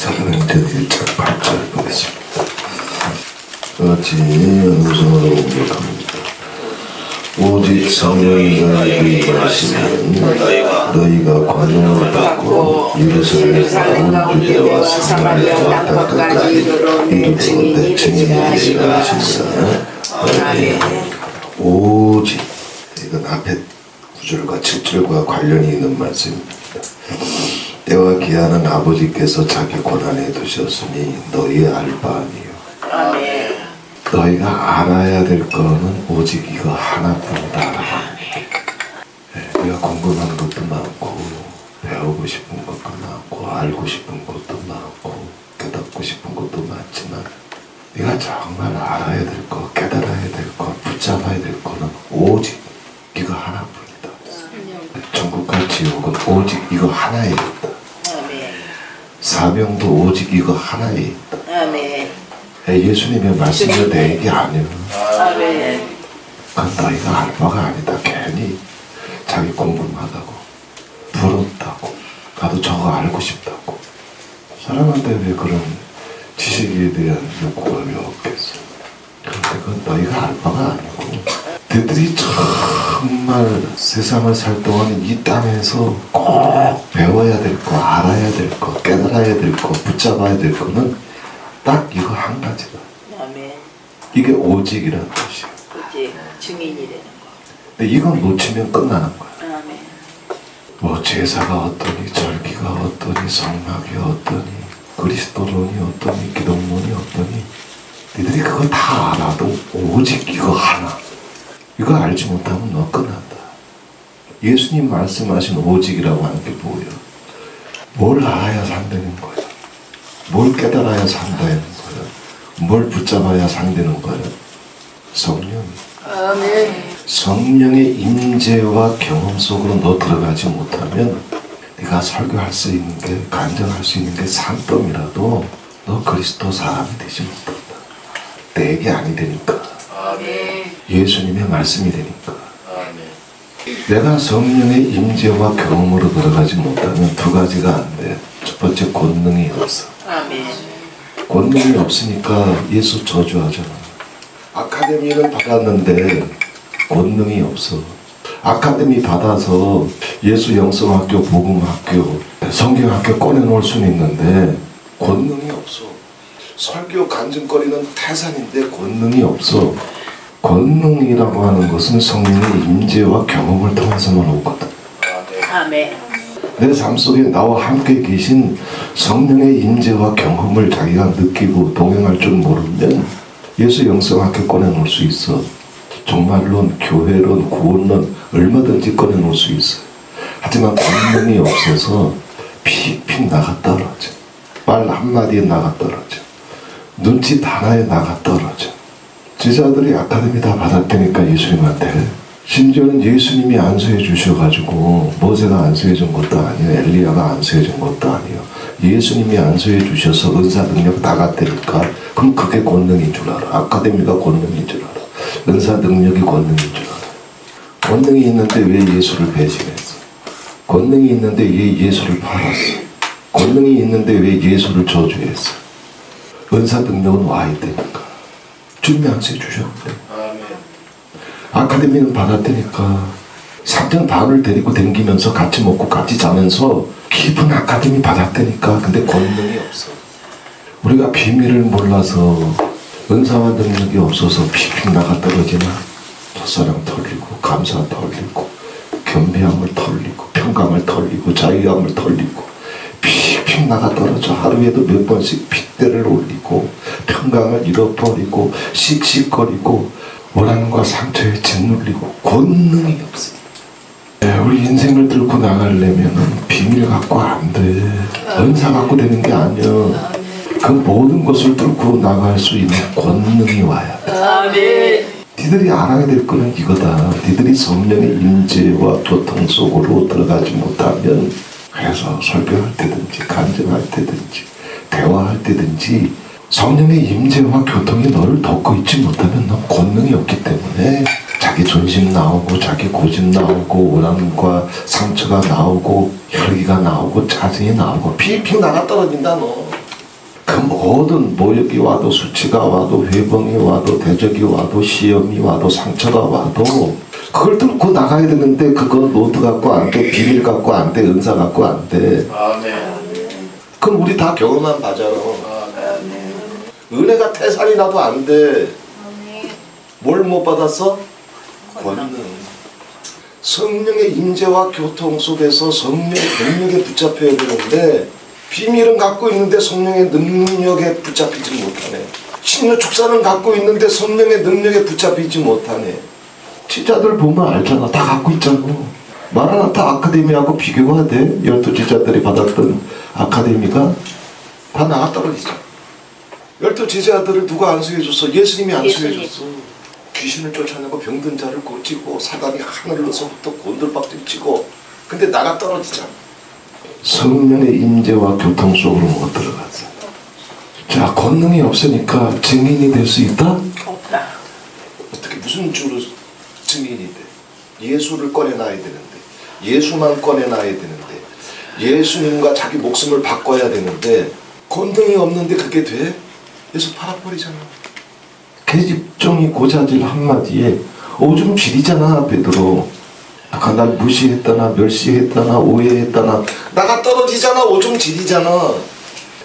사도행전 1장 8절 보겠습니다. 같이 음성으로 공격합니다. 오직 성령이 너희에게 임하시면 너희가 권능을 받고 예루살렘과 유대와 사마리아와 땅끝까지 이르러 내 증인이라 하시니라. 오직 이건 앞에 9절과 7절과 관련이 있는 말씀입니다. 때와 기한은 아버지께서 자기 권한에 두셨으니 너희의 알 바 아니요. 아멘. 너희가 알아야 될 거는 오직 이거 하나뿐이다. 우리가 궁금한 것도 많고 배우고 싶은 것도 많고 알고 싶은 것도 많고 깨닫고 싶은 것도 많지만 네가 정말 알아야 될 거, 깨달아야 될 거, 붙잡아야 될 거는 오직 이거 하나뿐이다. 천국과 지옥은 오직 이거 하나에 있다. 사명도 오직 이거 하나에 있다. 예수님의 말씀이 내 얘기 아니야. 그건 너희가 알 바가 아니다. 괜히 자기 궁금하다고 부럽다고 나도 저거 알고 싶다고 사람한테 왜 그런 지식에 대한 욕구가 왜 없겠어. 그런데 그건 너희가 알 바가 아니고 너희들이 정말 세상을 살 동안 이 땅에서 꼭 배워야 될 거, 알아야 될 거, 깨달아야 될 거, 붙잡아야 될 거는 딱 이거 한 가지다. 아멘. 이게 오직이라는 뜻이야. 오직 증인이라는 거. 근데 이건 놓치면 끝나는 거야. 아멘. 뭐 제사가 어떠니, 절기가 어떠니, 성막이 어떠니, 그리스도론이 어떠니, 기독론이 어떠니, 너희들이 그거 다 알아도 오직 이거 하나. 이거 알지 못하면 너 끝난다. 예수님 말씀하신 오직이라고 하는 게 뭐예요? 뭘 알아야 산다는 거야. 뭘 깨달아야 산다는 거야. 뭘 붙잡아야 산다는 거야. 성령. 아멘. 성령의 임재와 경험 속으로 너 들어가지 못하면 네가 설교할 수 있는 게, 간증할 수 있는 게 산더미라도 너 그리스도 사람이 되지 못한다. 내 얘기 아니 되니까. 아멘. 예수님의 말씀이 되니까. 내가 성령의 임재와 경험으로 들어가지 못하면 두 가지가 안 돼. 첫 번째, 권능이 없어. 아멘. 권능이 없으니까 예수 저주하잖아. 아카데미는 받았는데 권능이 없어. 아카데미 받아서 예수 영성학교, 복음학교, 성경학교 꺼내놓을 수는 있는데 권능이 없어. 설교 간증거리는 태산인데 권능이 없어. 권능이라고 하는 것은 성령의 임재와 경험을 통해서만 오거든. 아멘. 내 삶 속에 나와 함께 계신 성령의 임재와 경험을 자기가 느끼고 동행할 줄 모르면 예수 영성학교 꺼내놓을 수 있어. 종말론, 교회론, 구원론 얼마든지 꺼내놓을 수 있어. 하지만 권능이 없어서 픽픽 나가 떨어져. 말 한마디에 나가 떨어져. 눈짓 하나에 나가 떨어져. 제자들이 아카데미 다 받았다니까 예수님한테. 심지어는 예수님이 안수해 주셔가지고 모세가 안수해 준 것도 아니에요. 엘리야가 안수해 준 것도 아니에요. 예수님이 안수해 주셔서 은사 능력 다 갔다니까. 그럼 그게 권능인 줄 알아. 아카데미가 권능인 줄 알아. 은사 능력이 권능인 줄 알아. 권능이 있는데 왜 예수를 배신했어? 권능이 있는데 왜 예수를 팔았어? 권능이 있는데 왜 예수를 저주했어? 은사 능력은 와 있다니까. 주님이 안수해 주셨는데. 아카데미는 받았다니까. 3년 반을 데리고 댕기면서 같이 먹고 같이 자면서 깊은 아카데미 받았다니까. 근데 권능이 없어. 우리가 비밀을 몰라서 은사와 능력이 없어서 픽픽 나가 떨어지나 첫사랑 털리고 감사 털리고 겸비함을 털리고 평강을 털리고 자유함을 털리고 픽픽 나가 떨어져. 하루에도 몇 번씩 핏대를 올리고 평강을 잃어버리고 씩씩거리고 원한과 상처에 짓눌리고 권능이 없어. 우리 인생을 들고 나가려면 비밀 갖고 안 돼. 은사 갖고 되는 게 아니야. 그 모든 것을 뚫고 나갈 수 있는 권능이 와야 돼. 아멘. 니들이 알아야 될 거는 이거다. 니들이 성령의 임재와 교통 속으로 들어가지 못하면, 그래서 설교할 때든지 간증할 때든지 대화할 때든지 성령의 임재와 교통이 너를 덮고 있지 못하면 넌 권능이 없기 때문에 자기 존심 나오고 자기 고집 나오고 원한과 상처가 나오고 혈기가 나오고 짜증이 나오고 픽픽 나가 떨어진다 너. 모든 모욕이 와도 수치가 와도 회봉이 와도 대적이 와도 시험이 와도 상처가 와도 그걸 뚫고 나가야 되는데 그건 노트 갖고 안 돼, 비밀 갖고 안 돼, 은사 갖고 안 돼. 그럼 우리 다 경험한 바잖아. 은혜가 태산이 나도 안 돼. 뭘 못 받았어? 권능. 성령의 임재와 교통 속에서 성령의 능력에 붙잡혀야 되는데 비밀은 갖고 있는데 성령의 능력에 붙잡히지 못하네. 신유 축사는 갖고 있는데 성령의 능력에 붙잡히지 못하네. 지자들 보면 알잖아. 다 갖고 있잖아. 마라나타 아카데미하고 비교가 돼. 12제자들이 받았던 아카데미가 다 나가 떨어지잖아. 12제자들을 누가 안수해줬어? 예수님이 안수해줬어. 귀신을 쫓아내고 병든 자를 고치고 사단이 하늘로서부터 곤돌박질 치고 근데 나가 떨어지잖아. 성령의 임재와 교통 속으로 못 들어갔어. 자, 권능이 없으니까 증인이 될 수 있다? 없다. 어떻게 무슨 주로 증인이 돼? 예수를 꺼내놔야 되는데 예수만 꺼내놔야 되는데 예수님과 자기 목숨을 바꿔야 되는데 권능이 없는데 그게 돼? 예수 팔아버리잖아. 계집종이 고자질 한마디에 오줌 지리잖아. 베드로 아까 날 무시했다나 멸시했다나 오해했다나 나가 떨어지잖아. 오줌 지리잖아.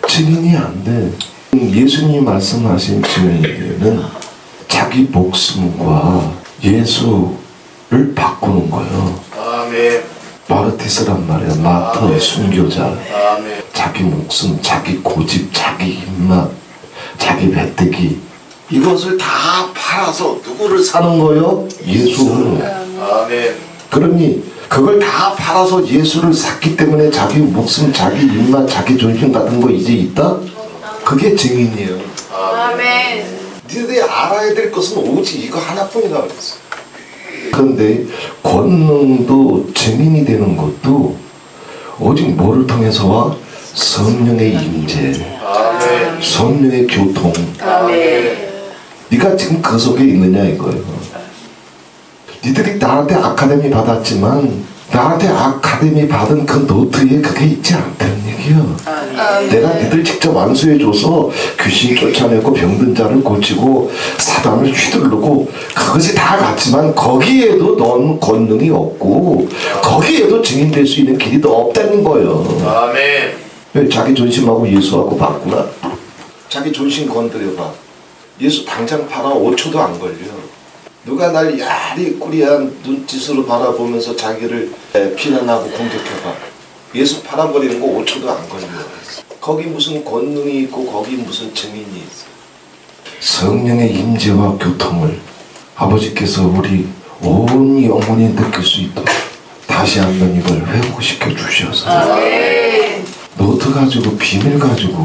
증인이 안 돼. 예수님이 말씀하신 증인은 자기 목숨과 예수를 바꾸는 거예요. 아멘. 마르티스란 말이야. 마터 아멘. 순교자. 아멘. 자기 목숨, 자기 고집, 자기 입맛, 자기 배때기 이것을 다 팔아서 누구를 사는 거요? 예수를. 아멘. 그러니 그걸 다 팔아서 예수를 샀기 때문에 자기 목숨, 자기 입맛, 자기 존심 같은 거 이제 있다? 그게 증인이에요. 아멘. 니들이 알아야 될 것은 오직 이거 하나뿐이라 그랬어. 그런데 권능도 증인이 되는 것도 오직 뭐를 통해서 와? 성령의 임재, 아멘. 성령의 교통. 아멘. 네가 지금 그 속에 있느냐 이거예요. 니들이 나한테 아카데미 받았지만 나한테 아카데미 받은 그 노트에 그게 있지 않다는 얘기야. 내가 니들 직접 안수해줘서 귀신 쫓아내고 병든 자를 고치고 사단을 휘두르고 그것이 다 같지만 거기에도 넌 권능이 없고 거기에도 증인될 수 있는 길이 더 없다는 거예요. 아멘. 왜 자기 존심하고 예수하고 바꾸나? 자기 존심 건드려봐. 예수 당장 팔아 5초도 안 걸려. 누가 날 야리꾸리한 눈짓으로 바라보면서 자기를 비난하고 공격해봐. 예수 팔아버리는 거 5초도 안 걸려. 거기 무슨 권능이 있고 거기 무슨 증인이 있어. 성령의 임재와 교통을 아버지께서 우리 온 영혼이 느낄 수 있도록 다시 한번 이걸 회복시켜 주셔서 노트 가지고 비밀 가지고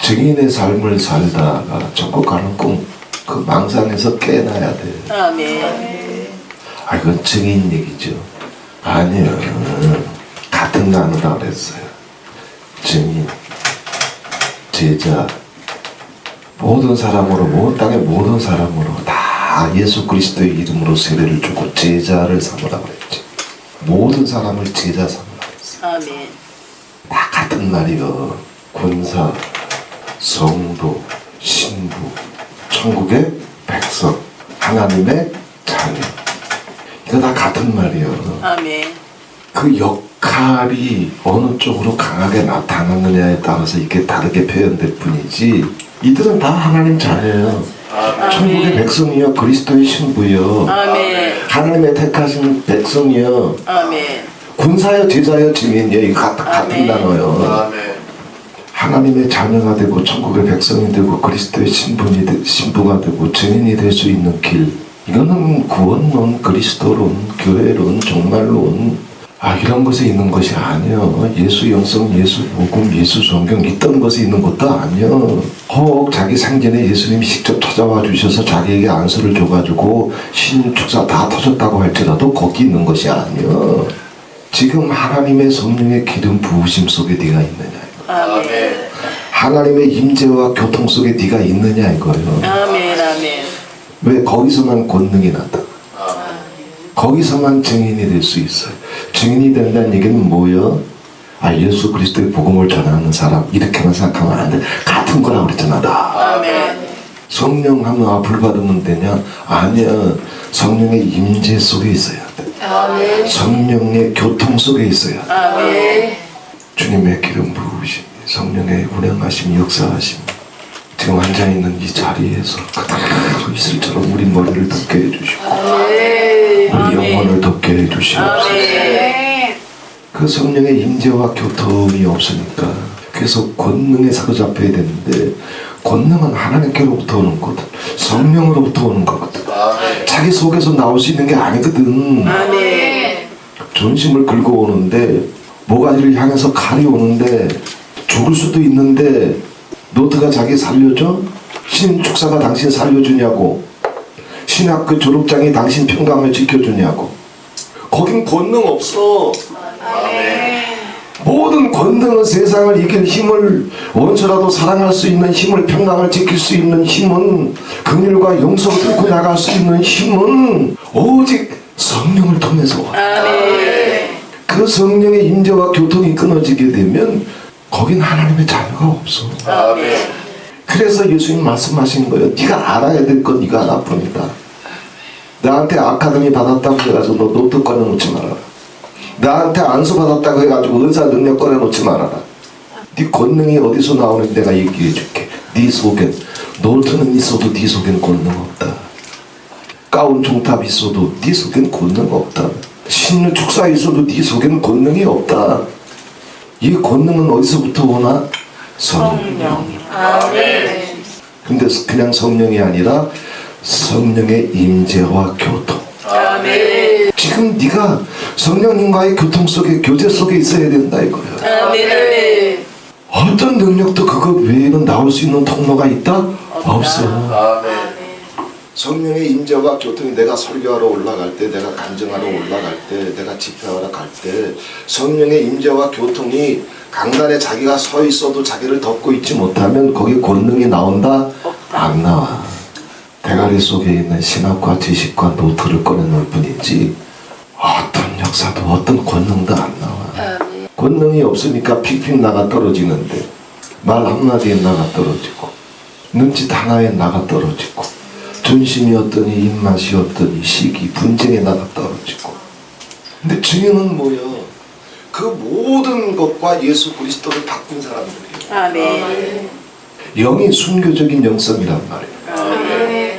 증인의 삶을 살다가 천국 가는 꿈 그 망상에서 깨어나야 돼. 아멘. 아 이건 증인 얘기죠. 아니요. 같은 단어라 그랬어요. 증인, 제자, 모든 사람으로 땅의 모든 사람으로 다 예수 그리스도의 이름으로 세례를 주고 제자를 삼으라 그랬지. 모든 사람을 제자 삼으라 그랬어. 아멘. 다 같은 말이요. 군사, 성도, 신부, 천국의 백성, 하나님의 자녀. 이거 다 같은 말이요. 아멘. 그 역할이 어느 쪽으로 강하게 나타나느냐에 따라서 이게 다르게 표현될 뿐이지 이들은 다 하나님 자녀예요. 천국의 백성이요. 그리스도의 신부요. 아멘. 하나님의 택하신 백성이요. 아멘. 군사여 제자여 증인이요. 이거 같은 아멘. 단어요. 아멘. 하나님의 자녀가 되고 천국의 백성이 되고 그리스도의 신부가 되고 증인이 될 수 있는 길. 이거는 구원론, 그리스도론, 교회론, 종말론 이런 것에 있는 것이 아니요. 예수 영성, 예수 복음, 예수 성경 있던 것에 있는 것도 아니요. 혹 자기 생전에 예수님이 직접 찾아와 주셔서 자기에게 안수를 줘가지고 신유 축사 다 터졌다고 할지라도 거기 있는 것이 아니요. 지금 하나님의 성령의 기름 부으심 속에 네가 있느냐. 아멘. 하나님의 임재와 교통 속에 네가 있느냐 이거예요. 아멘. 아멘. 왜 거기서만 권능이 나타나? 거기서만 증인이 될 수 있어요. 증인이 된다는 얘기는 뭐예요? 예수 그리스도의 복음을 전하는 사람 이렇게만 생각하면 안 돼. 같은 같은 거라고 그랬잖아. 나. 아멘. 성령 하면 불 받으면 되냐? 아니야. 성령의 임재 속에 있어야 돼. 아멘. 성령의 교통 속에 있어야 돼. 아멘. 주님의 기름 부으심, 성령의 운행하심, 역사하심. 지금 앉아있는 이 자리에서 그대로 이슬처럼 우리 머리를 덮게 해주시고 아멘. 우리 영혼을 덮게 해주시옵소서. 아멘. 그 성령의 임재와 교통이 없으니까 그래서 권능에 사로잡혀야 되는데 권능은 하나님께로부터 오는 거거든. 성령으로부터 오는 거거든. 아멘. 자기 속에서 나올 수 있는 게 아니거든. 아멘. 존심을 긁고 오는데 모가지를 향해서 칼이 오는데 죽을 수도 있는데 노트가 자기 살려줘? 신임 축사가 당신 살려주냐고? 신학 그 졸업장이 당신 평강을 지켜주냐고? 거긴 권능 없어. 아멘. 모든 권능은 세상을 이길 힘을, 원수라도 사랑할 수 있는 힘을, 평강을 지킬 수 있는 힘은, 긍휼과 용서를 뚫고 나갈 수 있는 힘은 오직 성령을 통해서 와. 아멘. 그 성령의 임재와 교통이 끊어지게 되면 거긴 하나님의 자녀가 없어. 아멘. 그래서 예수님 말씀하신 거예요. 네가 알아야 될 건 네가 하나뿐이다. 나한테 아카데미 받았다고 해가지고 너 노트 꺼내놓지 말아라. 나한테 안수 받았다고 해가지고 은사 능력 꺼내놓지 말아라. 네 권능이 어디서 나오는지 내가 얘기해 줄게. 네 속엔 노트는 있어도 네 속엔 권능 없다. 가운 종탑 있어도 네 속엔 권능 없다. 신유 축사 있어도 네 속엔 권능이 없다. 이 권능은 어디서부터 오나? 성령. 아멘. 근데 그냥 성령이 아니라 성령의 임재와 교통. 아멘. 지금 네가 성령님과의 교통 속에, 교제 속에 있어야 된다 이거야. 아멘. 어떤 능력도 그것 외에는 나올 수 있는 통로가 있다? 없어. 아멘. 성령의 임재와 교통이 내가 설교하러 올라갈 때, 내가 간증하러 올라갈 때, 내가 집회하러 갈 때 성령의 임재와 교통이 강단에 자기가 서 있어도 자기를 덮고 있지 못하면 거기 권능이 나온다? 안 나와. 대가리 속에 있는 신학과 지식과 노트를 꺼내놓을 뿐이지 어떤 역사도 어떤 권능도 안 나와. 권능이 없으니까 픽픽 나가 떨어지는데 말 한마디에 나가 떨어지고 눈짓 하나에 나가 떨어지고 존심이었더니 입맛이었더니 시기 분쟁에 나가 떨어지고. 근데 증인은 뭐야? 그 모든 것과 예수 그리스도를 바꾼 사람들이에요. 아멘. 영이 순교적인 영성이란 말이에요. 아멘.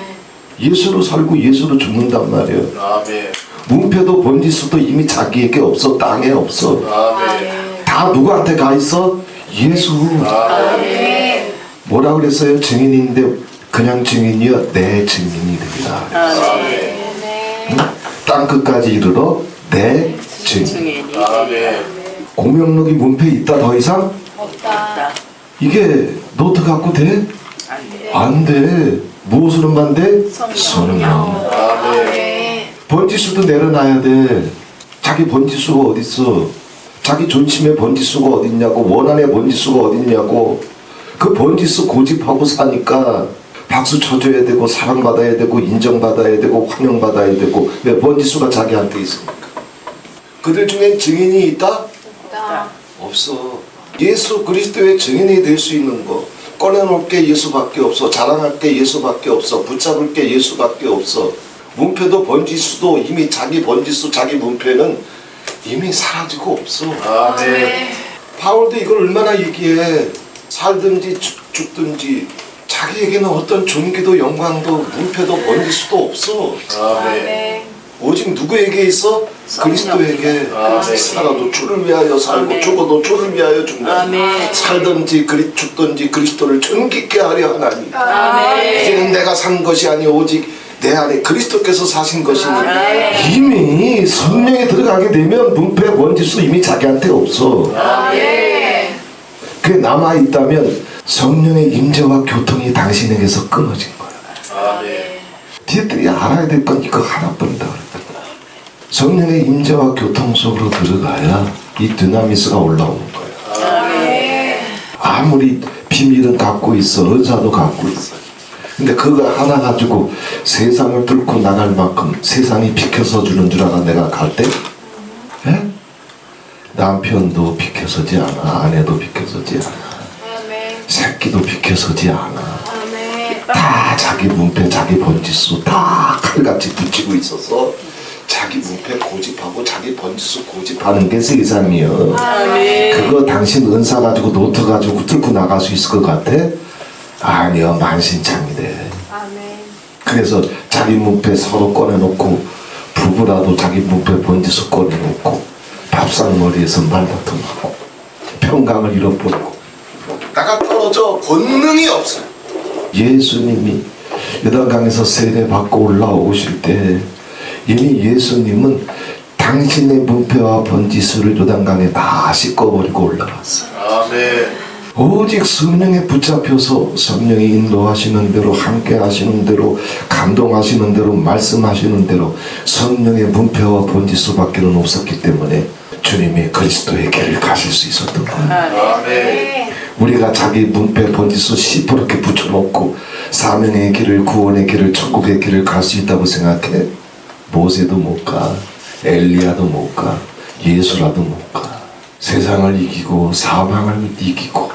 예수로 살고 예수로 죽는단 말이에요. 아멘. 문패도 번지수도 이미 자기에게 없어. 땅에 없어. 아멘. 다 누구한테 가 있어? 예수. 아멘. 뭐라 그랬어요? 증인인데 그냥 증인이여 내 증인이 되리라. 아멘. 땅 끝까지 이르러 내 증인. 증인이 아멘. 공명록이 문패 있다 더 이상? 없다. 이게 노트 갖고 돼? 안 돼. 안 돼. 무엇으로만 돼? 성령. 성령. 아멘. 번지수도 내려놔야 돼. 자기 번지수가 어딨어? 자기 존심의 번지수가 어딨냐고, 원한의 번지수가 어딨냐고. 그 번지수 고집하고 사니까 박수 쳐줘야 되고 사랑받아야 되고 인정받아야 되고 환영받아야 되고. 왜 번지수가 자기한테 있습니까? 그들 중엔 증인이 있다? 없다. 없어. 예수 그리스도의 증인이 될 수 있는 거 꺼내놓을 게 예수밖에 없어. 자랑할 게 예수밖에 없어. 붙잡을 게 예수밖에 없어. 문패도 번지수도 이미 자기 번지수 자기 문패는 이미 사라지고 없어. 아멘. 바울도 이걸 얼마나 얘기해. 살든지 죽든지 자기에게는 어떤 존귀도 영광도 문패도 번지수도 없어. 아멘. 오직 누구에게 있어? 그리스도에게. 아멘. 살아도 주를 위하여 살고 아멘. 죽어도 주를 위하여 죽는다. 아멘. 살든지 죽든지 그리스도를 존귀케 하려 하나니 아멘. 이제는 내가 산 것이 아니 오직 내 안에 그리스도께서 사신 것이니. 아멘. 이미 성령에 들어가게 되면 문패 번지수 이미 자기한테 없어. 아멘. 그게 남아있다면 성령의 임재와 교통이 당신에게서 끊어진 거야. 아멘. 니들이 알아야 될 건 이거 하나뿐이다 그랬다. 성령의 임재와 교통 속으로 들어가야 이 드나미스가 올라오는 거야. 아멘. 아무리 비밀은 갖고 있어, 은사도 갖고 있어. 근데 그거 하나 가지고 세상을 뚫고 나갈 만큼 세상이 비켜서 주는 줄 알아. 내가 갈 때 에? 남편도 비켜서지 않아. 아내도 비켜서지 않아. 새끼도 비켜서지 않아. 아멘. 다 자기 문패, 자기 번지수 다 칼같이 붙이고 있어서 자기 문패 고집하고 자기 번지수 고집하는 게 세상이요. 아멘. 그거 당신 은사 가지고 노트 가지고 뚫고 나갈 수 있을 것 같아? 아니요, 만신창이래. 아멘. 그래서 자기 문패 서로 꺼내놓고 부부라도 자기 문패 번지수 꺼내놓고 밥상머리에서 말다툼하고 평강을 잃어버리고 나가 떨어져 권능이 없어요. 예수님이 요단강에서 세례받고 올라오실 때 이미 예수님은 당신의 문패와 번지수를 요단강에 다 씻어버리고 올라갔어요. 아멘. 오직 성령에 붙잡혀서 성령이 인도하시는 대로 함께 하시는 대로 감동하시는 대로 말씀하시는 대로 성령의 문패와 번지수밖에는 없었기 때문에 주님이 그리스도의 길을 가실 수 있었던 거예요. 아멘. 우리가 자기 문패 번지수 시퍼렇게 붙여놓고 사명의 길을, 구원의 길을, 천국의 길을 갈 수 있다고 생각해? 모세도 못 가, 엘리야도 못 가, 예수라도 못 가. 세상을 이기고 사망을 이기고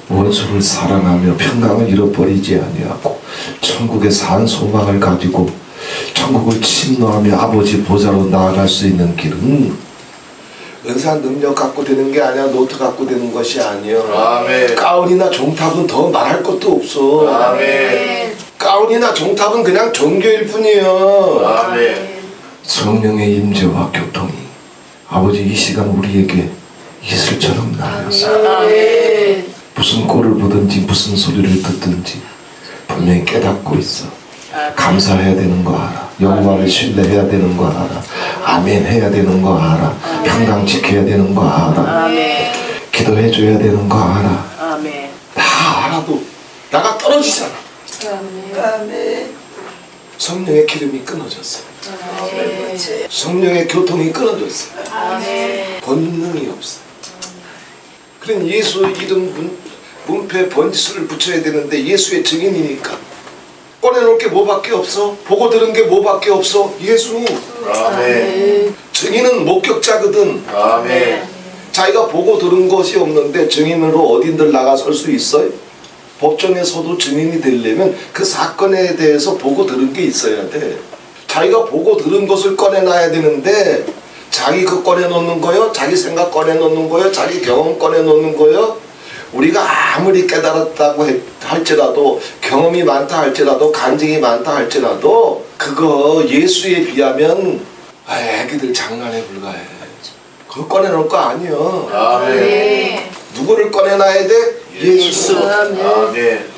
원수를 사랑하며 평강을 잃어버리지 아니하고 천국의 산 소망을 가지고 천국을 침노하며 아버지 보좌로 나아갈 수 있는 길은 은사 능력 갖고 되는 게 아니야. 노트 갖고 되는 것이 아니야. 아멘. 가운이나 종탑은 더 말할 것도 없어. 아멘. 가운이나 종탑은 그냥 종교일 뿐이에요. 아멘. 성령의 임재와 교통이 아버지 이 시간 우리에게 이슬처럼 나였어. 아멘. 무슨 꼴을 보든지 무슨 소리를 듣든지 분명히 깨닫고 있어. 감사해야 되는 거 알아. 여호와를 신뢰해야 되는 거 알아. 아멘 해야 되는 거 알아. 평강 지켜야 되는 거 알아. 아멘. 기도해줘야 되는 거 알아. 아멘. 다 알아도 나가 떨어지잖아. 아멘. 성령의 기름이 끊어졌어. 아멘. 성령의 교통이 끊어졌어. 아멘. 본능이 없어. 그럼 예수의 이름 문패 번지수를 붙여야 되는데 예수의 증인이니까 꺼내놓을 게 뭐밖에 없어? 보고 들은 게 뭐밖에 없어? 예수. 아멘. 증인은 목격자거든. 아멘. 자기가 보고 들은 것이 없는데 증인으로 어딘들 나가 설 수 있어요? 법정에서도 증인이 되려면 그 사건에 대해서 보고 들은 게 있어야 돼. 자기가 보고 들은 것을 꺼내놔야 되는데 자기 그 꺼내놓는 거요? 자기 생각 꺼내놓는 거요? 자기 경험 꺼내놓는 거요? 우리가 아무리 깨달았다고 할지라도 경험이 많다 할지라도 간증이 많다 할지라도 그거 예수에 비하면 애기들 장난에 불과해. 그거 꺼내놓을 거 아니요. 아멘. 누구를 꺼내놔야 돼? 예수. 아멘.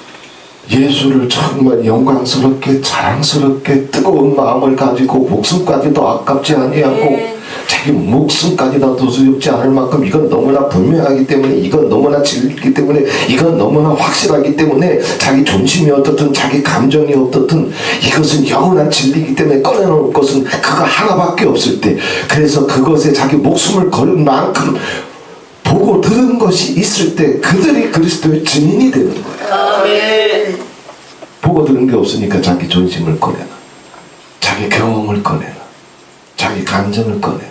예수를 정말 영광스럽게 자랑스럽게 뜨거운 마음을 가지고 목숨까지도 아깝지 아니하고 자기 목숨까지도 소유없지 않을 만큼 이건 너무나 분명하기 때문에 이건 너무나 진리이기 때문에 이건 너무나 확실하기 때문에 자기 존심이 어떻든 자기 감정이 어떻든 이것은 영원한 진리이기 때문에 꺼내놓을 것은 그거 하나밖에 없을 때 그래서 그것에 자기 목숨을 걸 만큼 보고 들은 것이 있을 때 그들이 그리스도의 증인이 되는 거야. 아멘. 보고 들은 게 없으니까 자기 존심을 꺼내나 자기 경험을 꺼내나 자기 감정을 꺼내나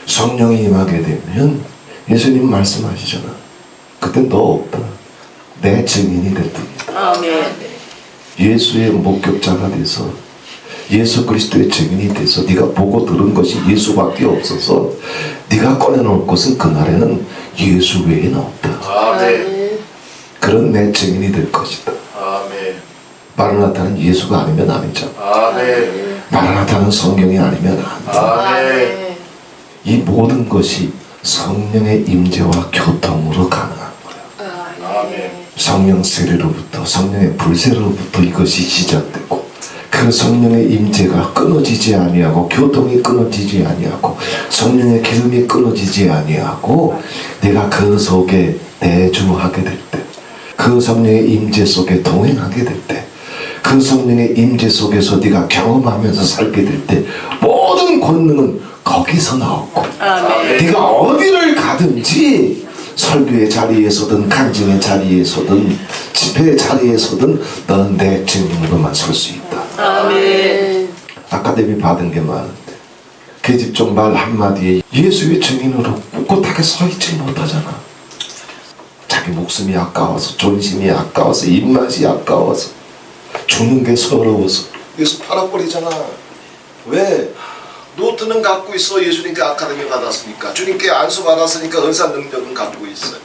성령이 임하게 되면 예수님 말씀하시잖아. 그때 너 없다. 내 증인이 될 뿐이다. 아멘. 예수의 목격자가 돼서 예수 그리스도의 증인이 돼서 네가 보고 들은 것이 예수밖에 없어서 네가 꺼내놓을 것은 그날에는 예수 외에는 없다. 아멘. 그런 내 증인이 될 것이다. 아멘. 마라나타는 예수가 아니면 아니잖아. 아멘. 마라나타는 성경이 아니면 아니다. 아멘. 이 모든 것이 성령의 임재와 교통으로 가능한 거야. 아멘. 성령 세례로부터 성령의 불세로부터 이것이 시작되고 그 성령의 임재가 끊어지지 아니하고 교통이 끊어지지 아니하고 성령의 기름이 끊어지지 아니하고 내가 그 속에 내주하게 될 때 그 성령의 임재 속에 동행하게 될 때 그 성령의 임재 속에서 네가 경험하면서 살게 될 때 모든 권능은 거기서 나오고 아멘. 네가 어디를 가든지 설교의 자리에서든 간증의 자리에서든 집회의 자리에서든 너는 내 증인으로만 설 수 있다. 아멘. 아카데미 받은 게 많은데 계집종 말 한마디에 예수의 증인으로 꿋꿋하게 서 있지 못하잖아. 자기 자기 목숨이 아까워서, 존심이 아까워서, 입맛이 아까워서, 주는 게 서러워서 예수 팔아버리잖아. 왜? 노트는 갖고 있어. 예수님께 아카데미 받았으니까, 주님께 안수 받았으니까 은사 능력은 갖고 있어요.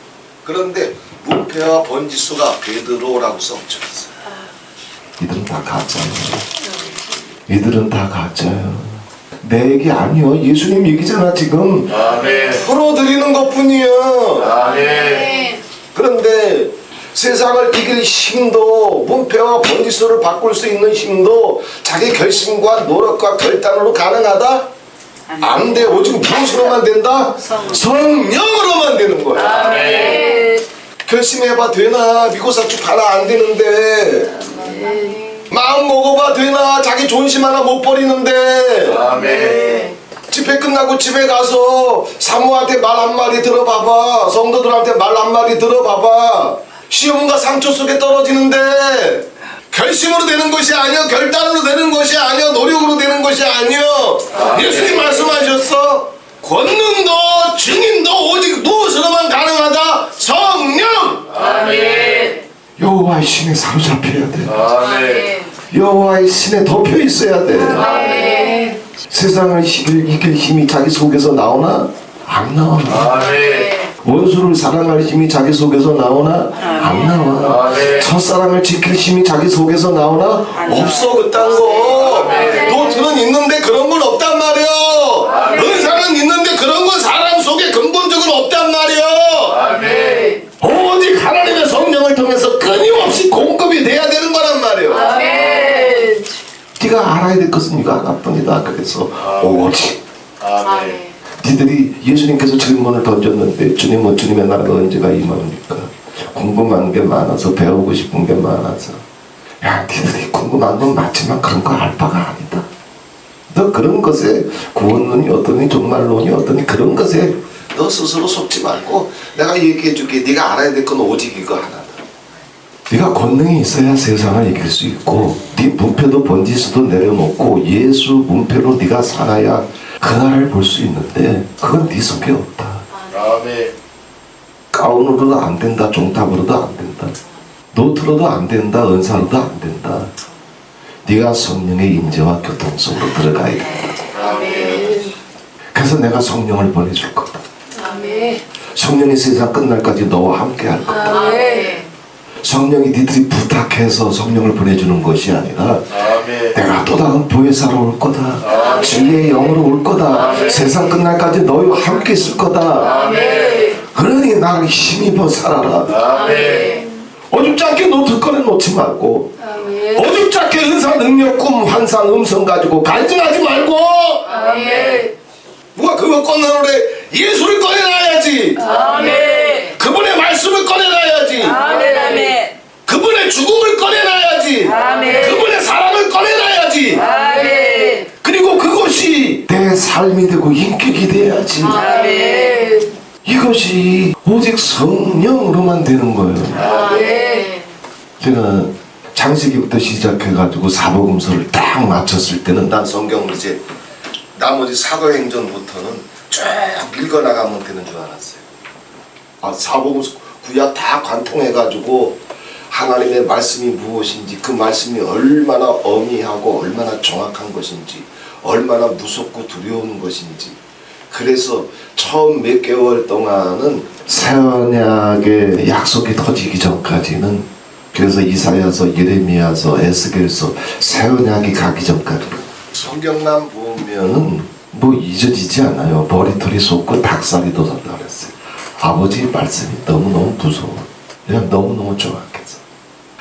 그런데 문패와 번지수가 베드로라고 써붙여 있어요. 이들은 다 가짜예요. 이들은 다 가짜예요. 내 얘기 아니요. 예수님 얘기잖아 지금. 아멘. 풀어드리는 것뿐이에요. 아멘. 그런데 세상을 이길 힘도, 문패와 번지수를 바꿀 수 있는 힘도 자기 결심과 노력과 결단으로 가능하다? 안 돼. 오직 무엇으로만 된다? 성령으로만 되는 거야. 아멘. 결심해봐 되나? 미고사축 하나 안 되는데. 마음 먹어봐 되나? 자기 존심 하나 못 버리는데. 아멘. 집회 끝나고 집에 가서 사모한테 말 한마디 들어봐봐. 성도들한테 말 한마디 들어봐봐. 시험과 상처 속에 떨어지는데 결심으로 되는 것이 아니요, 결단으로 되는 것이 아니요, 노력으로 되는 것이 아니요. 예수님 말씀하셨어. 권능도 증인도 오직 무엇으로만 가능하다? 성령. 아멘. 여호와의 신에 사로잡혀야 돼. 아멘. 여호와의 신에 덮여 있어야 돼. 아멘. 세상을 이길 힘이 자기 속에서 나오나? 안 나와. 아멘. 원수를 사랑할 힘이 자기 속에서 나오나? 안 나와. 아멘. 첫사랑을 지킬 힘이 자기 속에서 나오나? 없어 그딴 거. 노트는 있는데 그런 건 없단 말이야. 은사는 있는데 그런 건 사람 속에 근본적으로 없단 말이야. 아멘. 오직 하나님의 성령을 통해서 끊임없이 공급이 돼야 되는 거란 말이야. 아멘. 네가 알아야 될 것은 이거 하나뿐이다. 그래서 오직 아멘. 니들이 예수님께서 질문을 던졌는데 주님은 주님의 나라가 언제가 임합니까? 궁금한 게 많아서, 배우고 싶은 게 많아서. 야, 니들이 궁금한 건 맞지만 그런 거 알 바가 아니다. 너 그런 것에 구원론이 어떠니 종말론이 어떠니 그런 것에 너 스스로 속지 말고 내가 얘기해 줄게. 네가 알아야 될 건 오직 이거 하나다. 네가 권능이 있어야 세상을 이길 수 있고, 네 문패도 번지수도 내려놓고 예수 문패로 네가 살아야 그 나라를 볼 수 있는데 그건 네 속에 없다. 아멘. 가운으로도 안 된다. 종탑으로도 안 된다. 노트로도 안 된다. 은사로도 안 된다. 네가 성령의 임재와 교통 속으로 들어가야 된다. 아멘. 그래서 내가 성령을 보내줄 거다. 아멘. 성령이 세상 끝날까지 너와 함께 할 거다. 아멘. 성령이 니들이 부탁해서 성령을 보내주는 것이 아니라 아멘. 내가 또 다른 보혜사로 올 거다. 진리의 영으로 올 거다. 세상 끝날까지 너희와 함께 있을 거다. 아멘. 그러니 나를 힘입어 살아라. 아멘. 어줍지 않게 노트 꺼내놓지 말고, 아멘. 어줍지 않게 은사, 능력, 꿈, 환상, 음성 가지고 간증하지 말고, 아멘. 누가 그거 꺼내놓으래. 예수를 꺼내놔야지. 아멘. 그분의 말씀을 꺼내놔야지. 아멘. 그분의 죽음을 꺼내놔야지. 아멘. 그분의 사랑을 꺼내놔야지. 아멘. 그리고 그것이 내 삶이 되고 인격이 돼야지. 아멘. 이것이 오직 성령으로만 되는 거예요. 아멘. 제가 창세기부터 시작해가지고 사복음서를 딱 마쳤을 때는 난 성경을 이제 나머지 사도행전부터는 쭉 읽어나가면 되는 줄 알았어요. 사복음서 구약 다 관통해가지고 하나님의 말씀이 무엇인지, 그 말씀이 얼마나 어미하고 얼마나 정확한 것인지, 얼마나 무섭고 두려운 것인지. 그래서 처음 몇 개월 동안은 새 언약의 약속이 터지기 전까지는, 그래서 이사야서, 예레미야서, 에스겔서, 새 언약이 가기 전까지 성경만 보면은 뭐 잊어지지 않아요. 머리털이 솟고 닭살이 돋았다 그랬어요. 아버지 말씀이 너무너무 무서워. 그냥 너무너무 정확해서.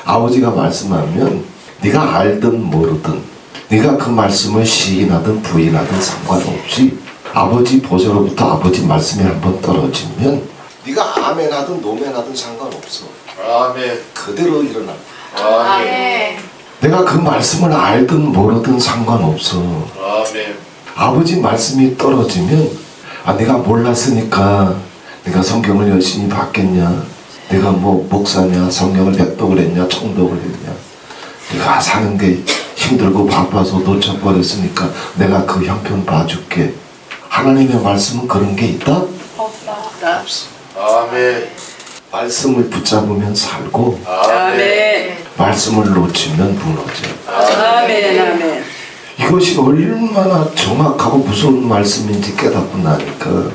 아버지가 말씀하면 네가 알든 모르든, 네가 그 말씀을 시인하든 부인하든 상관없이 아버지 보좌로부터 아버지 말씀이 한번 떨어지면 네가 아멘하든 노멘하든 상관없어. 아멘. 그대로 일어나. 아멘. 내가 그 말씀을 알든 모르든 상관없어. 아멘. 아버지 말씀이 떨어지면, 내가 몰랐으니까 내가 성경을 열심히 봤겠냐, 내가 뭐 목사냐, 성경을 냅독을 했냐, 청독을 했냐, 내가 사는 게 힘들고 바빠서 놓쳐버렸으니까 내가 그 형편 봐줄게. 하나님의 말씀은 그런 게 있다? 없다. 없어. 아멘. 말씀을 붙잡으면 살고 아멘. 말씀을 놓치면 무너져. 아멘. 아멘. 이것이 얼마나 정확하고 무서운 말씀인지 깨닫고 나니까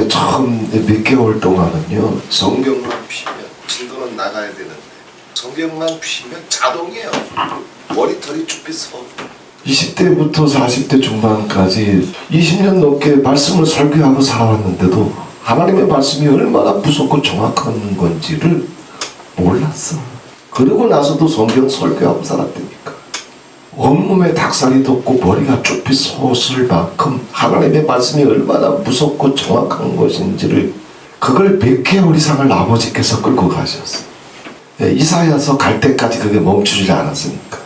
처음 몇 개월 동안은요, 성경만 피면 진도는 나가야 되는데 성경만 피면 자동이에요. 머리털이 쭉 빗어. 20대부터 40대 중반까지 20년 넘게 말씀을 설교하고 살아왔는데도 하나님의 말씀이 얼마나 무섭고 정확한 건지를 몰랐어. 그러고 나서도 성경 설교하고 살았다니까. 온몸에 닭살이 돋고 머리가 쭉 솟을 만큼 하나님의 말씀이 얼마나 무섭고 정확한 것인지를, 그걸 100개월 이상을 아버지께서 끌고 가셨어. 이사야서 갈 때까지 그게 멈추지 않았으니까.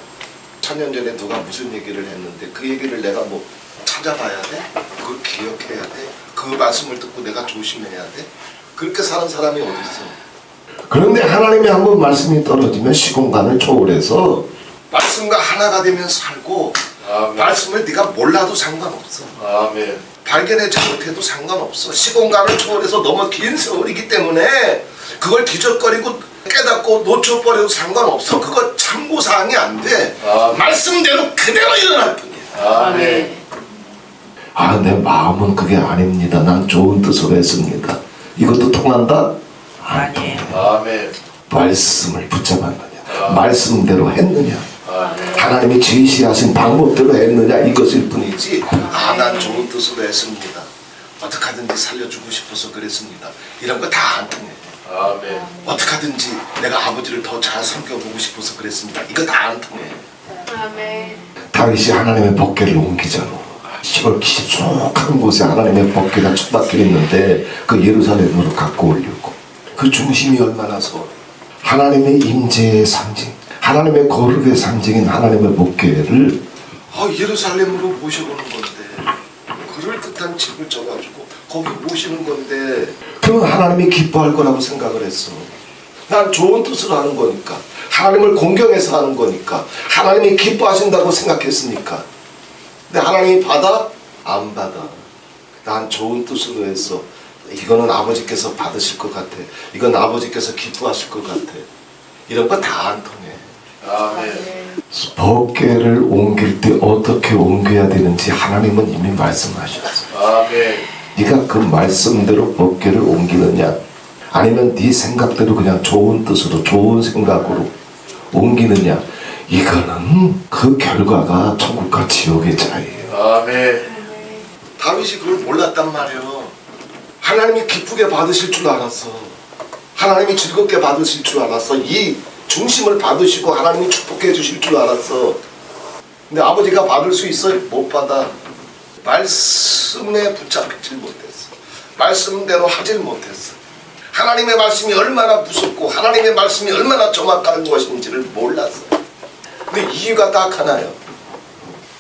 1000년 전에 누가 무슨 얘기를 했는데 그 얘기를 내가 뭐 찾아봐야 돼? 그걸 기억해야 돼? 그 말씀을 듣고 내가 조심해야 돼? 그렇게 사는 사람이 어디 있어? 그런데 하나님의 한번 말씀이 떨어지면 시공간을 초월해서 말씀과 하나가 되면 살고, 아멘. 말씀을 네가 몰라도 상관없어. 아멘. 발견하지 못해도 상관없어. 시공간을 초월해서 너무 긴 세월이기 때문에 그걸 뒤적거리고 깨닫고 놓쳐버려도 상관없어. 그거 참고사항이 안 돼. 말씀대로 그대로 일어날 뿐이야. 아멘. 아, 내 마음은 그게 아닙니다. 난 좋은 뜻으로 했습니다. 이것도 통한다? 안 통해. 아멘. 말씀을 붙잡았느냐, 말씀대로 했느냐, 아멘. 하나님이 제시하신 방법대로 했느냐, 이것일 뿐이지. 아, 난 좋은 뜻으로 했습니다. 어떻게 하든지 살려주고 싶어서 그랬습니다. 이런 거 다 안 통해. 아멘. 어떻게 하든지 내가 아버지를 더 잘 섬겨보고 싶어서 그랬습니다. 이거 다 안 통해. 아멘. 다윗이 하나님의 법궤를 옮기잖아. 시골 깊숙한 곳에 하나님의 법궤가 처박혀 있는데 그 예루살렘으로 갖고 오려고. 그 중심이 얼마나 서워. 하나님의 임재의 상징, 하나님의 거룩의 상징인 하나님의 법궤를 예루살렘으로 모셔오는 건데, 그럴듯한 집을 져가지고 거기 모시는 건데, 그건 하나님이 기뻐할 거라고 생각을 했어. 난 좋은 뜻으로 하는 거니까, 하나님을 공경해서 하는 거니까, 하나님이 기뻐하신다고 생각했으니까. 근데 하나님이 받아? 안 받아. 난 좋은 뜻으로 해서 이거는 아버지께서 받으실 것 같아, 이건 아버지께서 기뻐하실 것 같아, 이런 거 다 안 통해. 아멘. 법궤를 옮길 때 어떻게 옮겨야 되는지 하나님은 이미 말씀하셨어. 아멘. 네가 그 말씀대로 법궤를 옮기느냐, 아니면 네 생각대로 그냥 좋은 뜻으로 좋은 생각으로 옮기느냐, 이거는 그 결과가 천국과 지옥의 차이예요. 아멘. 다윗이 그걸 몰랐단 말이에요. 하나님이 기쁘게 받으실 줄 알았어. 하나님이 즐겁게 받으실 줄 알았어. 이 중심을 받으시고 하나님이 축복해 주실 줄 알았어. 근데 아버지가 받을 수 있어? 못 받아. 말씀에 붙잡히질 못했어. 말씀대로 하질 못했어. 하나님의 말씀이 얼마나 무섭고 하나님의 말씀이 얼마나 정확한 것인지를 몰랐어. 근데 이유가 딱 하나예요.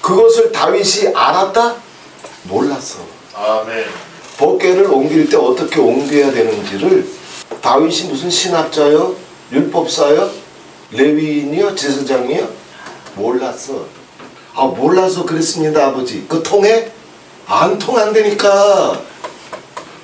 그것을 다윗이 알았다? 몰랐어. 아멘. 법궤를 옮길 때 어떻게 옮겨야 되는지를 다윗이 무슨 신학자요? 율법사요? 레위인이요? 제사장이요? 몰랐어. 몰라서 그랬습니다, 아버지. 그거 통해? 안 통한다니까.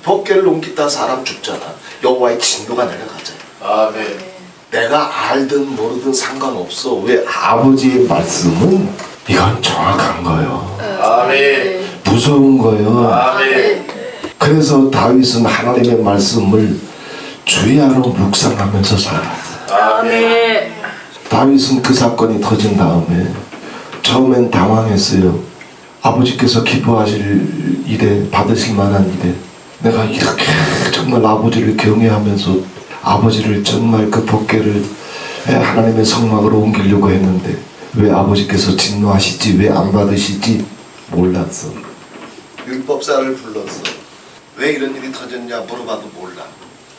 법궤를 옮기다 사람 죽잖아. 여호와의 진노가 내려가잖아. 아멘. 내가 알든 모르든 상관없어. 왜? 아버지의 말씀은 이건 정확한 거예요. 아멘. 무서운 거예요. 아멘. 그래서 다윗은 하나님의 말씀을 주야로 묵상하면서 살았어요. 아멘. 다윗은 그 사건이 터진 다음에 처음엔 당황했어요. 아버지께서 기뻐하실 일에, 받으실 만한 일에 내가 이렇게 정말 아버지를 경외하면서 아버지를 정말 그 법궤를 하나님의 성막으로 옮기려고 했는데 왜 아버지께서 진노하시지, 왜 안 받으시지 몰랐어. 율법사를 불렀어. 왜 이런 일이 터졌냐 물어봐도 몰라.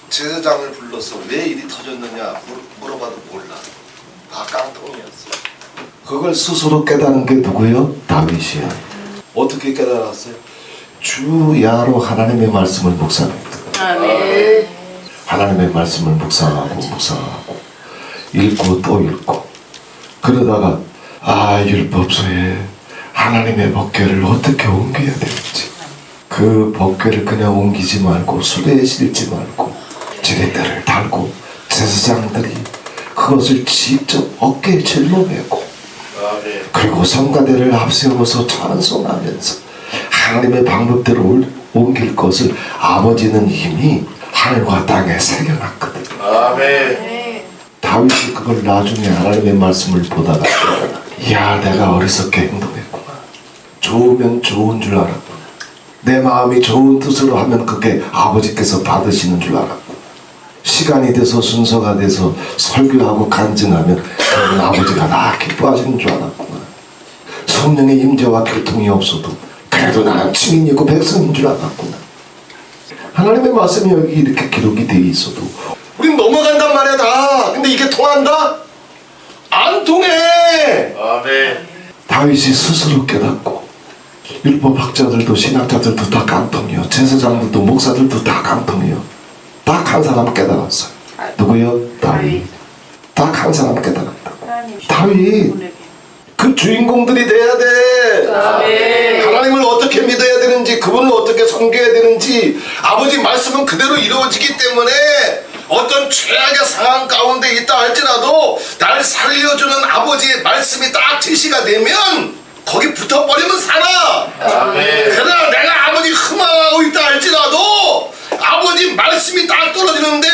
제사장을 불러서 왜 일이 터졌느냐 물어봐도 몰라. 다 깡통이었어. 그걸 스스로 깨달은 게 누구요? 다윗이야. 어떻게 깨달았어요? 주야로 하나님의 말씀을 묵상했다. 아멘. 하나님의 말씀을 묵상하고 읽고 또 읽고, 그러다가 율법서에 하나님의 법궤를 어떻게 옮겨야 되는지, 그 법궤를 그냥 옮기지 말고 수레에 실지 말고 지렛대를 달고 제사장들이 그것을 직접 어깨에 짊어매고 아멘. 그리고 성가대를 앞세워서 찬송하면서 하나님의 방법대로 옮길 것을 아버지는 이미 하늘과 땅에 새겨놨거든. 아멘. 다윗이 그걸 나중에 하나님의 말씀을 보다가 야, 내가 어리석게 행동했구나. 좋으면 좋은 줄 알았구나. 내 마음이 좋은 뜻으로 하면 그게 아버지께서 받으시는 줄 알았구나. 시간이 돼서 순서가 돼서 설교하고 간증하면 그건 아버지가 나 기뻐하시는 줄 알았구나. 성령의 임재와 교통이 없어도 그래도 나는 증인이고 백성인 줄 알았구나. 하나님의 말씀이 여기 이렇게 기록이 되어 있어도 우린 넘어간단 말이야 다. 근데 이게 통한다? 안 통해. 아멘. 다윗이 스스로 깨닫고 율법학자들도 신학자들도 다 깡통이요, 제사장들도 목사들도 다 깡통이요. 딱 한 사람 깨달았어요. 누구요? 다윗. 딱 한 사람 깨달았다. 다윗. 그 주인공들이 돼야 돼. 아멘. 하나님을 어떻게 믿어야 되는지, 그분을 어떻게 섬겨야 되는지, 아버지 말씀은 그대로 이루어지기 때문에 어떤 최악의 상황 가운데 있다 할지라도 날 살려주는 아버지의 말씀이 딱 제시가 되면 거기 붙어버리면 살아. 아멘. 그러나 내가 아버지 흠망하고 있다 할지라도 아버지 말씀이 딱 떨어지는데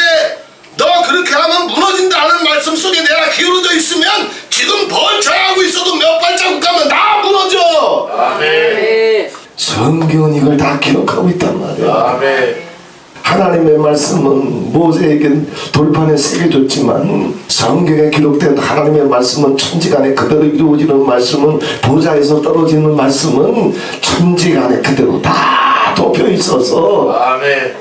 너 그렇게 하면 무너진다는 말씀 속에 내가 기울어져 있으면 지금 번창하고 있어도 몇 발자국 가면 다 무너져. 아멘. 성경은 이걸 다 기록하고 있단 말이야. 아멘. 하나님의 말씀은 모세에게 돌판에 새겨졌지만 성경에 기록된 하나님의 말씀은 천지간에 그대로 이루어지는 말씀은 보좌에서 떨어지는 말씀은 천지간에 그대로 다 덮여 있어서 아멘.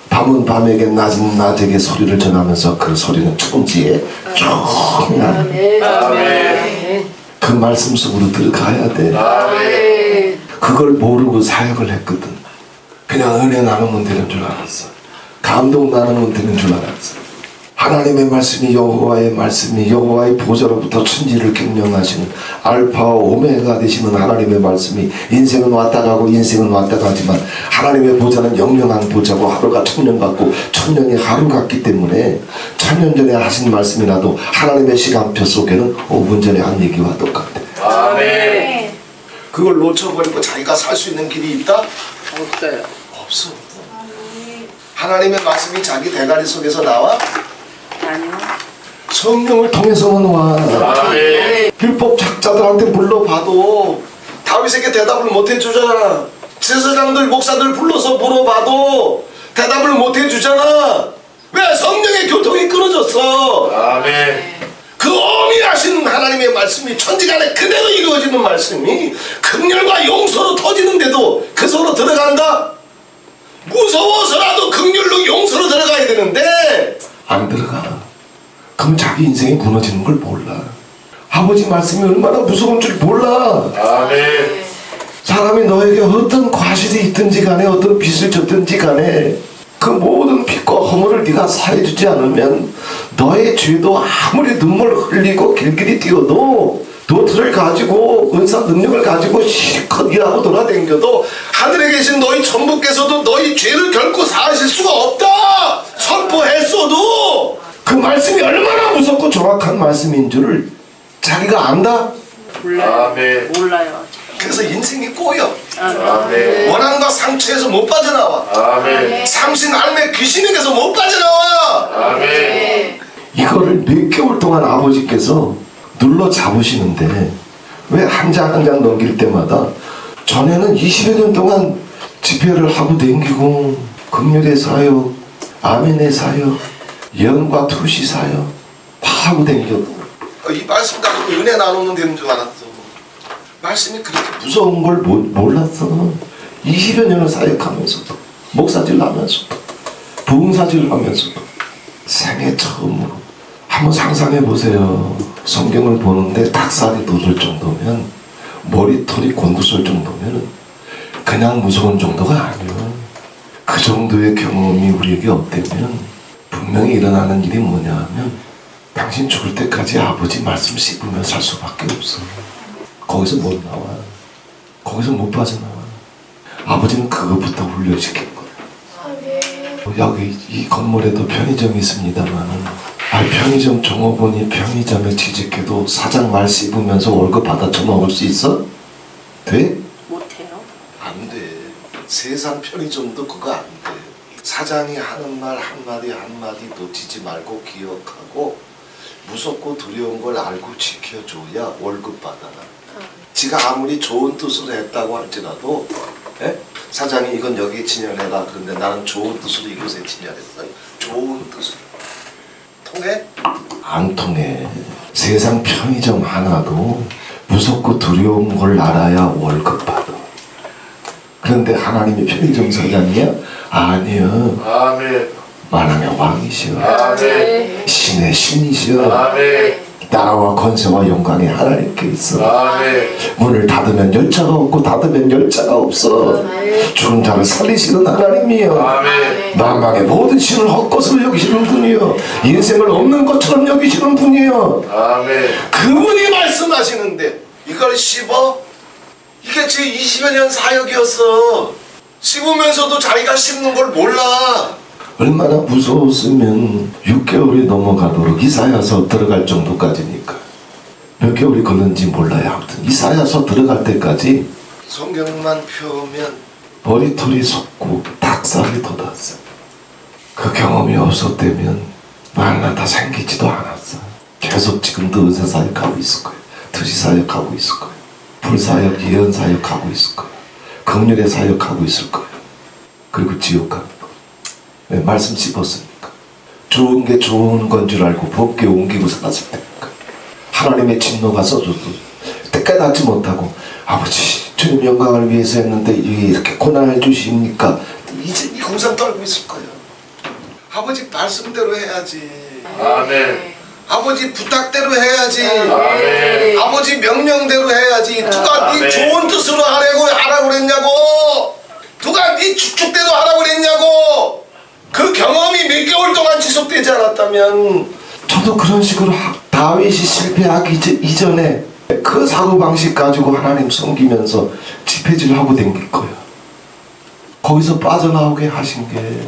밤은 밤에게 낮은 낮에게 소리를 전하면서 그 소리는 천지에 쫙나 아멘. 그 말씀 속으로 들어가야 돼. 아멘. 그걸 모르고 사역을 했거든. 그냥 은혜 나누면 되는 줄 알았어. 감동 나누면 되는 줄 알았어. 하나님의 말씀이 여호와의 말씀이 여호와의 보좌로부터 천지를 경영하시는 알파와 오메가 되시는 하나님의 말씀이 인생은 왔다 가고 인생은 왔다 가지만 하나님의 보좌는 영영한 보좌고 하루가 천년 같고 천년이 하루 같기 때문에 천년 전에 하신 말씀이라도 하나님의 시간표 속에는 5분 전에 한 얘기와 똑같아. 아멘. 그걸 놓쳐버리고 자기가 살 수 있는 길이 있다? 없어요. 없어. 하나님의 말씀이 자기 대가리 속에서 나와? 아니요. 성령을 통해서만 와. 아멘. 율법 작자들한테 불러봐도 다윗에게 대답을 못 해주잖아. 제사장들 목사들 불러서 물어봐도 대답을 못 해주잖아. 왜? 성령의 교통이 끊어졌어. 아멘. 그 어미하신 하나님의 말씀이 천지간에 그대로 이루어지는 말씀이 긍휼과 용서로 터지는데도 그 서로 들어간다? 무서워서라도 긍휼로 용서로 들어가야 되는데 안 들어가. 그럼 자기 인생이 무너지는 걸 몰라. 아버지 말씀이 얼마나 무서운 줄 몰라. 아멘. 사람이 너에게 어떤 과실이 있든지 간에 어떤 빚을 졌든지 간에 그 모든 빚과 허물을 네가 사해주지 않으면 너의 죄도 아무리 눈물 흘리고 길길이 뛰어도 노트를 가지고 은사 능력을 가지고 실컷 일하고 돌아다녀도 하늘에 계신 너희 천부께서도 너희 죄를 결코 사하실 수가 없다 선포했어도 그 말씀이 얼마나 무섭고 정확한 말씀인 줄을 자기가 안다? 몰라요. 아멘. 몰라요. 그래서 인생이 꼬여. 아멘. 원한과 상처에서 못 빠져나와. 아멘. 삼신 알매 귀신에게서 못 빠져나와. 아멘. 이거를 몇 개월 동안 아버지께서 눌러 잡으시는데 왜 한 장 한 장 넘길 때마다 전에는 20여 년 동안 집회를 하고 댕기고 긍휼의 사역, 아멘의 사역, 영과 투시 사역 다 하고 댕겼고 이 말씀 가지고 은혜 나누면 되는 줄 알았어. 말씀이 그렇게 무서운 걸 몰랐어. 20여 년을 사역하면서도 목사질 하면서도 부흥사질 하면서도 생애 처음으로 한번 상상해 보세요. 성경을 보는데 닭살이 돋을 정도면 머리털이 곤두설 정도면 그냥 무서운 정도가 아니에요. 그 정도의 경험이 우리에게 없다면 분명히 일어나는 일이 뭐냐 하면 당신 죽을 때까지 아버지 말씀 씹으며 살 수밖에 없어. 거기서 못 나와. 거기서 못 빠져나와. 아버지는 그것부터 훈련시킨 거야. 여기 이 건물에도 편의점이 있습니다만 편의점 종업원이 편의점에 취직해도 사장 말 씹으면서 월급 받아 처먹을 수 있어? 돼? 못해요. 안 돼. 세상 편의점도 그거 안 돼. 사장이 하는 말 한마디 한마디 놓치지 말고 기억하고 무섭고 두려운 걸 알고 지켜줘야 월급 받아라. 지가 아무리 좋은 뜻으로 했다고 할지라도 사장이 이건 여기 진열해라. 그런데 나는 좋은 뜻으로 이곳에 진열했어요. 좋은 뜻으로. 통해? 안 통해. 세상 편의점 하나도 무섭고 두려운 걸 알아야 월급 받아. 그런데 하나님이 편의점 사장이야? 아니요. 아멘. 만왕의 왕이시여. 아멘. 신의 신이시여. 아멘. 나라와 권세와 영광이 하나님께 있어. 아멘. 문을 닫으면 열차가 없고 닫으면 열차가 없어. 죽은 자를 살리시는 하나님이여. 아멘. 만왕의 모든 신을 헛것으로 여기시는 분이여. 인생을 없는 것처럼 여기시는 분이여. 아멘. 그분이 말씀하시는데 이걸 씹어? 이게 제 20여 년 사역이었어. 씹으면서도 자기가 씹는 걸 몰라. 얼마나 무서웠으면 6개월이 넘어가도록 이사야서 들어갈 정도까지니까. 몇 개월이 걸렸는지 몰라요. 아무튼 이사야서 들어갈 때까지 성경만 펴면 머리털이 솟고 닭살이 돋았어. 그 경험이 없었다면 말나 다 생기지도 않았어. 계속 지금도 의사 사역하고 있을 거예요. 드시 사역하고 있을 거예요. 불사역, 예언 사역하고 있을 거예요. 긍휼의 사역하고 있을 거예요. 그리고 지옥 가는 거. 왜 말씀 씹었으니까. 좋은 게 좋은 건 줄 알고 법계 옮기고 살았을 테니까. 하나님의 진노가 써줘도 깨닫지 못하고 아버지 주님 영광을 위해서 했는데 이렇게 고난을 주십니까? 이제 이 공상 떨고 있을 거예요. 아버지 말씀대로 해야지. 아멘. 아버지 부탁대로 해야지. 아멘. 아버지 명령대로 해야지. 누가 네 아멘. 좋은 뜻으로 하라고 그랬냐고. 누가 네 축축대로 하라고 그랬냐고. 그 경험이 몇 개월 동안 지속되지 않았다면 저도 그런 식으로 다윗이 실패하기 이전에 그 사고방식 가지고 하나님 섬기면서 집회질 하고 댕길 거예요. 거기서 빠져나오게 하신 게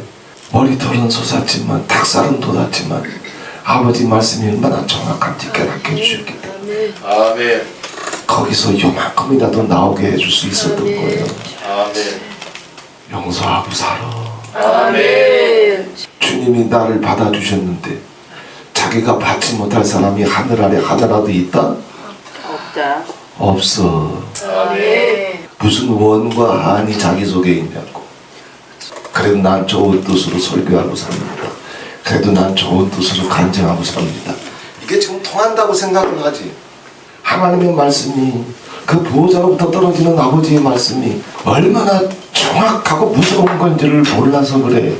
머리털은 솟았지만 닭살은 돋았지만 아버지 말씀이 얼마나 정확한지 깨닫게 해주셨기 때문에 아멘. 거기서 요만큼이라도 나오게 해줄 수 있었던 거예요. 아멘. 용서하고 살아. 아멘. 주님이 나를 받아주셨는데 자기가 받지 못할 사람이 하늘 아래 하나라도 있다? 없다. 없어. 아멘. 무슨 원과 한이 자기 속에 있냐고. 그래도 난 좋은 뜻으로 설교하고 삽니다. 그래도 난 좋은 뜻으로 간증하고 삽니다. 이게 지금 통한다고 생각을 하지. 하나님의 말씀이 그 보호자로부터 떨어지는 아버지의 말씀이 얼마나 정확하고 무서운 건지를 몰라서 그래.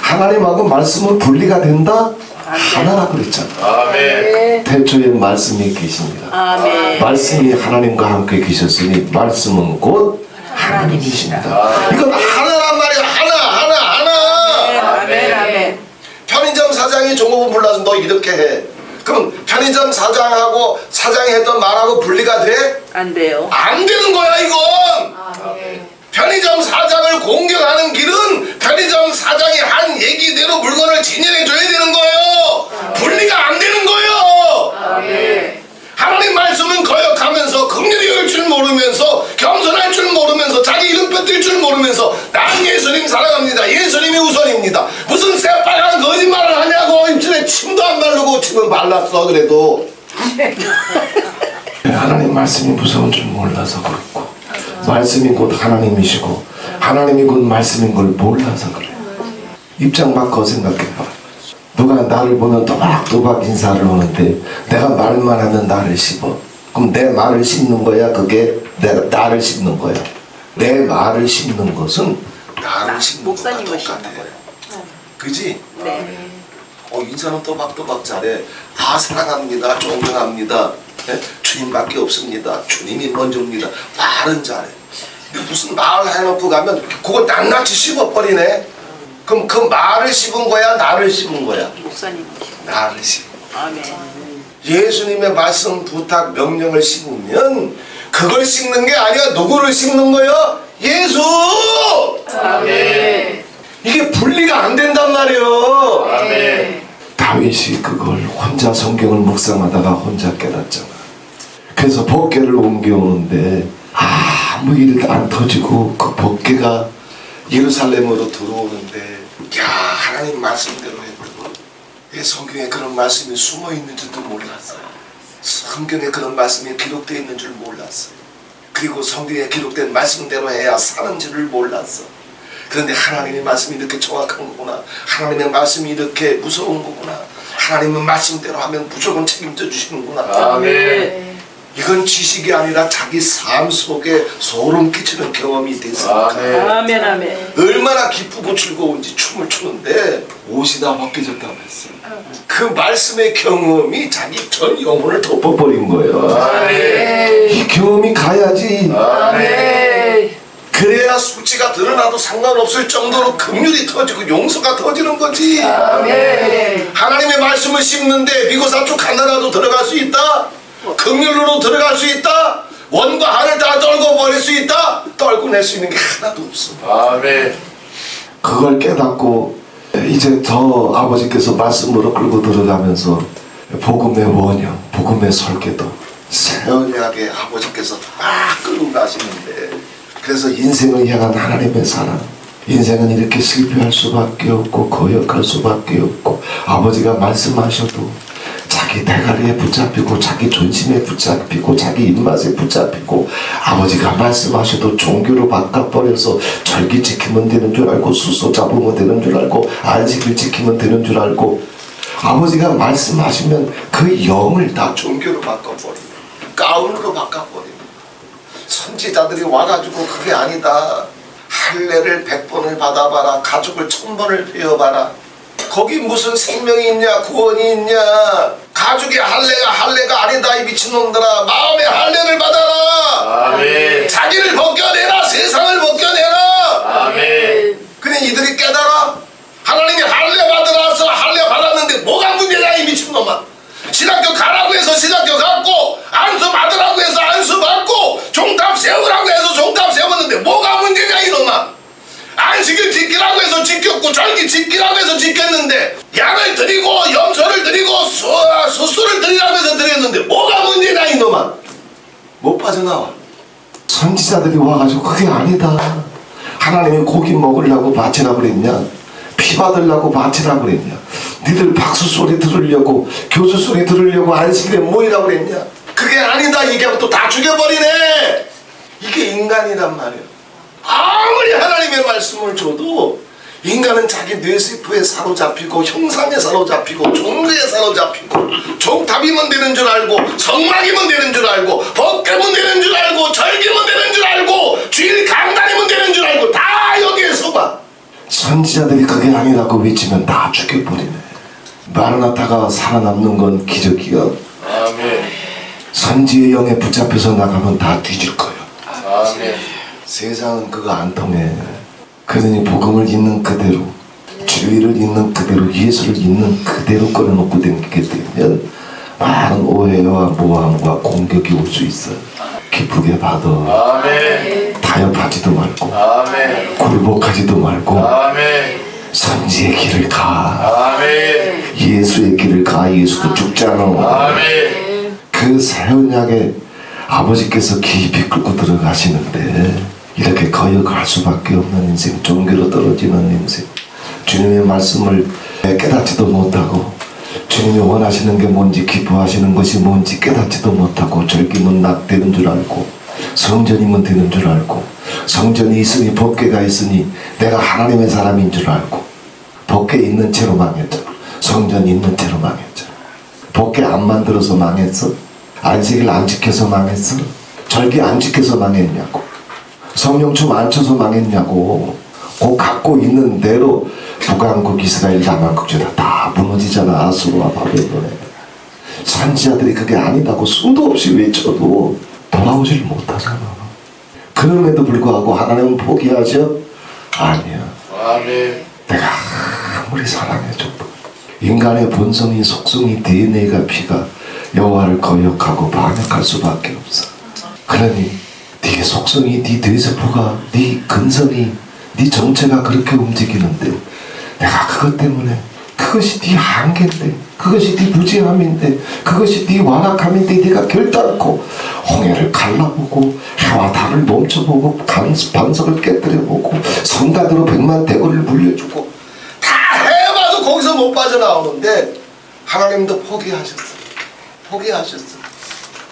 하나님하고 말씀은 분리가 된다? 하나라 그랬잖아. 아멘. 태초에 말씀이 계십니다. 아멘. 말씀이 하나님과 함께 계셨으니 말씀은 곧 하나님이십니다. 이건 하나란 말이야. 하나. 아멘. 아멘. 편의점 사장이 종업원 불러서 너 이렇게 해. 그럼 편의점 사장하고 사장이 했던 말하고 분리가 돼? 안 돼요. 안 되는 거야 이건. 아멘. 편의점 사장을 공격하는 길은 편의점 사장이 한 얘기대로 물건을 진열해 줘야 되는 거예요. 분리가 안 되는 거예요. 아멘. 하나님 말씀은 거역하면서 긍휼히 여길 줄 모르면서 겸손할 줄 모르면서 자기 이름 뺏길 줄 모르면서 난 예수님 사랑합니다. 예수님이 우선입니다. 무슨 새빨간 거짓말을 하냐고. 입술에 침도 안 바르고 침은 발랐어 그래도. 하나님 말씀이 무서운 줄 몰라서 그렇고 말씀이 곧 하나님이시고 하나님이 곧 말씀인 걸 몰라서 그래. 입장 바꿔 생각해봐. 누가 나를 보면 또박또박 인사를 하는데 내가 말만 하면 나를 씹어. 그럼 내 말을 씹는 거야? 그게 내가 나를 씹는 거야? 내 말을 씹는 것은 나를 씹는 것과 목사님을 씹는 똑같아. 거예요. 그지? 네. 인사는 또박또박 잘해. 사랑합니다. 존경합니다. 주님밖에 없습니다. 주님이 먼저입니다. 말은 잘해. 근데 무슨 말을 해놓고 가면 그거 낱낱이 씹어버리네. 그럼 그 말을 씹은 거야? 나를 씹은 거야? 목사님. 나를 씹은 거야. 아멘. 예수님의 말씀, 부탁, 명령을 씹으면 그걸 씹는 게 아니라 누구를 씹는 거야? 예수! 아멘. 이게 분리가 안 된단 말이에요. 네. 다윗이 그걸 혼자 성경을 묵상하다가 혼자 깨닫잖아. 그래서 법궤를 옮겨오는데 아무 일 안 터지고 그 법궤가 예루살렘으로 들어오는데 야, 하나님 말씀대로 했더니 왜 성경에 그런 말씀이 숨어 있는지도 몰랐어요. 성경에 그런 말씀이 기록되어 있는 줄 몰랐어요. 그리고 성경에 기록된 말씀대로 해야 사는 줄을 몰랐어. 그런데 하나님의 말씀이 이렇게 정확한 거구나. 하나님의 말씀이 이렇게 무서운 거구나. 하나님의 말씀대로 하면 무조건 책임져 주시는구나. 네. 이건 지식이 아니라 자기 삶 속에 소름 끼치는 경험이 됐으니까 아멘 아멘. 얼마나 기쁘고 즐거운지 춤을 추는데 옷이 다 벗겨졌다고 했어요. 그 말씀의 경험이 자기 전 영혼을 덮어버린 거예요. 이 경험이 가야지. 네. 그래야 수치가 드러나도 상관없을 정도로 긍휼이 터지고 용서가 터지는 거지. 네. 하나님의 말씀을 씹는데 미고사축 하나라도 들어갈 수 있다. 긍휼로 들어갈 수 있다. 원과 한을 다 떨고 버릴 수 있다. 떨고 낼 수 있는 게 하나도 없어. 아멘. 그걸 깨닫고 이제 더 아버지께서 말씀으로 끌고 들어가면서 복음의 원형, 복음의 설계도 새 언약에 아버지께서 막 끌고 가시는데, 그래서 인생을 향한 하나님의 사랑, 인생은 이렇게 실패할 수밖에 없고 거역할 수밖에 없고, 아버지가 말씀하셔도 자기 대가리에 붙잡히고 자기 존심에 붙잡히고 자기 입맛에 붙잡히고, 아버지가 말씀하셔도 종교로 바꿔버려서 절기 지키면 되는 줄 알고 수소 잡으면 되는 줄 알고 안식을 지키면 되는 줄 알고, 아버지가 말씀하시면 그 영을 다 종교로 바꿔버리고 가운으로 바꿔버리고, 선지자들이 와가지고 그게 아니다, 할례를 100번을 받아봐라, 가족을 1000번을 베어봐라, 거기 무슨 생명이 있냐 구원이 있냐, 가족의 할례가 아니다 이 미친놈들아, 마음의 할례를 받아라. 아멘. 자기를 벗겨내라, 세상을 벗겨내라. 아멘. 그냥 이들이 깨달아. 하나님이 할례 받으라서 할례 받았는데 뭐가 문제냐 이 미친놈아. 신학교 가라고 해서 신학교 갔고, 안수 받으라고 해서 안수 받고, 종탑 세우라고 해서 종탑 세웠는데 뭐가 문제냐 이놈아. 안식일 지키라고 해서 지켰고 절기 지키라고 해서 지켰는데, 양을 드리고 염소를 드리고 수수를 드리라고 해서 드렸는데 뭐가 문제냐 이놈아. 못 빠져나와. 선지자들이 와가지고 그게 아니다, 하나님이 고기 먹으려고 바치라고 그랬냐, 피 받으려고 바치라고 그랬냐, 니들 박수 소리 들으려고 교수 소리 들으려고 안식일에 모이라고 그랬냐, 그게 아니다, 이게 또 다 죽여버리네. 이게 인간이란 말이야. 아무리 하나님의 말씀을 줘도 인간은 자기 뇌세포에 사로잡히고 형상에 사로잡히고 종교에 사로잡히고, 종탑이면 되는 줄 알고 성막이면 되는 줄 알고 법궤면 되는 줄 알고 절기면 되는 줄 알고 주일 강단이면 되는 줄 알고 다 여기에 속아. 선지자들이 그게 아니라고 외치면 다 죽여버리네. 마르나타가 살아남는 건 기적이야. 아멘. 선지의 영에 붙잡혀서 나가면 다 뒤질 거야. 아멘. 세상은 그거 안 통해. 그러니 복음을 있는 그대로, 진리를 있는 그대로, 예수를 있는 그대로 꺼내놓고 다니게 되면 많은 오해와 모함과 공격이 올 수 있어. 기쁘게 받아. 아멘. 타협하지도 말고 아멘. 굴복하지도 말고 아멘. 선지의 길을 가. 아멘. 예수의 길을 가. 예수도 죽잖아. 아멘. 그 새 언약에 아버지께서 깊이 끌고 들어가시는데, 이렇게 거역할 수밖에 없는 인생, 종교로 떨어지는 인생, 주님의 말씀을 깨닫지도 못하고, 주님이 원하시는 게 뭔지, 기뻐하시는 것이 뭔지 깨닫지도 못하고, 절기면 낙되는 줄 알고, 성전이면 되는 줄 알고, 성전이 있으니 법궤가 있으니 내가 하나님의 사람인 줄 알고, 법궤 있는 채로 망했잖아. 성전 있는 채로 망했잖아. 법궤 안 만들어서 망했어? 안식일 안 지켜서 망했어? 절기 안 지켜서 망했냐고. 성령춤 안 춰서 망했냐고. 그 갖고 있는 대로 북왕국, 이스라엘, 남왕국 다 무너지잖아. 아수르와 바벨론에. 선지자들이 그게 아니다고 수도 없이 외쳐도 돌아오질 못하잖아. 그럼에도 불구하고 하나님은 포기하죠? 아니야. 아멘. 내가 아무리 사랑해줘도 인간의 본성이, 속성이, DNA가, 피가 여호와를 거역하고 반역할 수밖에 없어. 그러니 네 속성이, 네 뇌세포가, 네 근성이 네 전체가 그렇게 움직이는데 내가 그것 때문에 그것이 네 한계인데 그것이 네 무지함인데 그것이 네 완악함인데 네가 결단코 홍해를 갈라보고 해와 달을 멈춰보고 반석을 깨뜨려보고 성단으로 100만 대군을 물려주고 다 해봐도 거기서 못 빠져나오는데 하나님도 포기하셨어.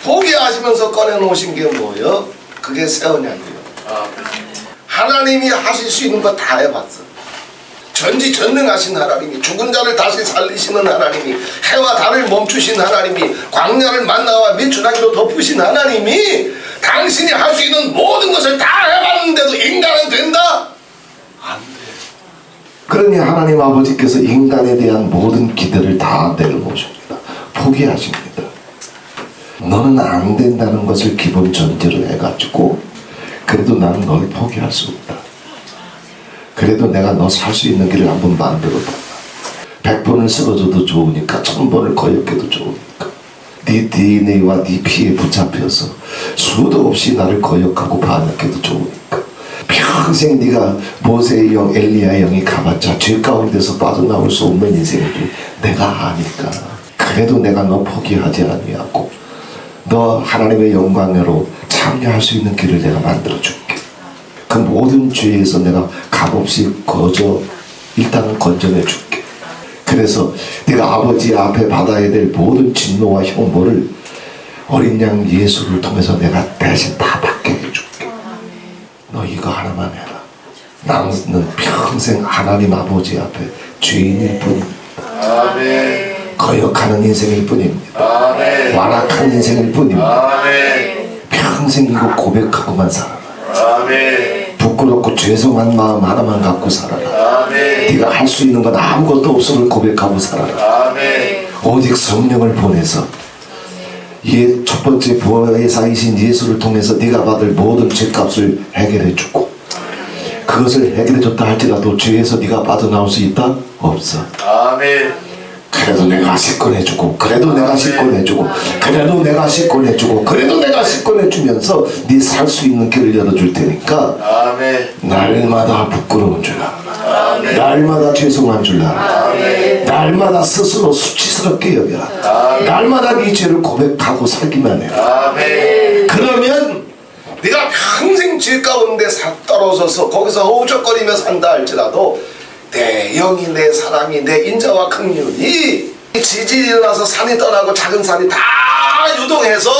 포기하시면서 꺼내놓으신 게 뭐예요? 그게 새 언약이에요. 하나님이 하실 수 있는 거 다 해봤어. 전지전능하신 하나님이, 죽은 자를 다시 살리시는 하나님이, 해와 달을 멈추신 하나님이, 광야를 만나와 밀주나기로 덮으신 하나님이 당신이 할 수 있는 모든 것을 다 해봤는데도 인간은 된다? 안 돼. 그러니 하나님 아버지께서 인간에 대한 모든 기대를 다 내려놓으십니다. 포기하십니다. 너는 안 된다는 것을 기본 전제로 해가지고 그래도 나는 너를 포기할 수 없다. 그래도 내가 너 살 수 있는 길을 한번 만들어봐. 100번을 쓰러져도 좋으니까 1000번을 거역해도 좋으니까 네 DNA와 네 피에 붙잡혀서 수도 없이 나를 거역하고 반역해도 좋으니까 평생 네가 모세의 영 엘리야의 영이 가봤자 죄 가운데서 빠져나올 수 없는 인생을 내가 아니까 그래도 내가 너 포기하지 아니하고 너 하나님의 영광으로 참여할 수 있는 길을 내가 만들어줄게. 그 모든 죄에서 내가 값없이 일단은 건져내줄게. 그래서 네가 아버지 앞에 받아야 될 모든 진노와 흉보를 어린 양 예수를 통해서 내가 대신 다 받게 해줄게. 너 이거 하나만 해라. 나는 평생 하나님 아버지 앞에 죄인일 뿐입니다. 아멘. 거역하는 인생일 뿐입니다. 아멘. 완악한 인생일 뿐입니다. 아멘. 평생 이거 고백하고만 살아라. 아멘. 부끄럽고 죄송한 마음 하나만 갖고 살아라. 아멘. 네가 할 수 있는 건 아무것도 없음을 고백하고 살아라. 아멘. 오직 성령을 보내서 첫 번째 보혜사이신 예수를 통해서 네가 받을 모든 죄값을 해결해 주고 그것을 해결해 줬다 할지라도 죄에서 네가 빠져나올 수 있다? 없어. 아멘. 그래도 내가 씻어내주고 그래도 내가 씻어내주고 그래도 내가 씻어내주고 그래도 내가 씻어내주면서 네 살 수 있는 길을 열어줄 테니까 아멘. 날마다 부끄러운 줄 알아. 아멘. 날마다 죄송한 줄 알아. 아멘. 날마다 스스로 수치스럽게 여겨라. 아멘. 날마다 네 죄를 고백하고 살기만 해라. 아멘. 그러면 네가 평생 죄 가운데 떨어져서 거기서 허우적거리며 산다 할지라도 내 영이 내 사랑이 내 인자와 긍휼이 지진이 일어나서 산이 떠나고 작은 산이 다 유동해서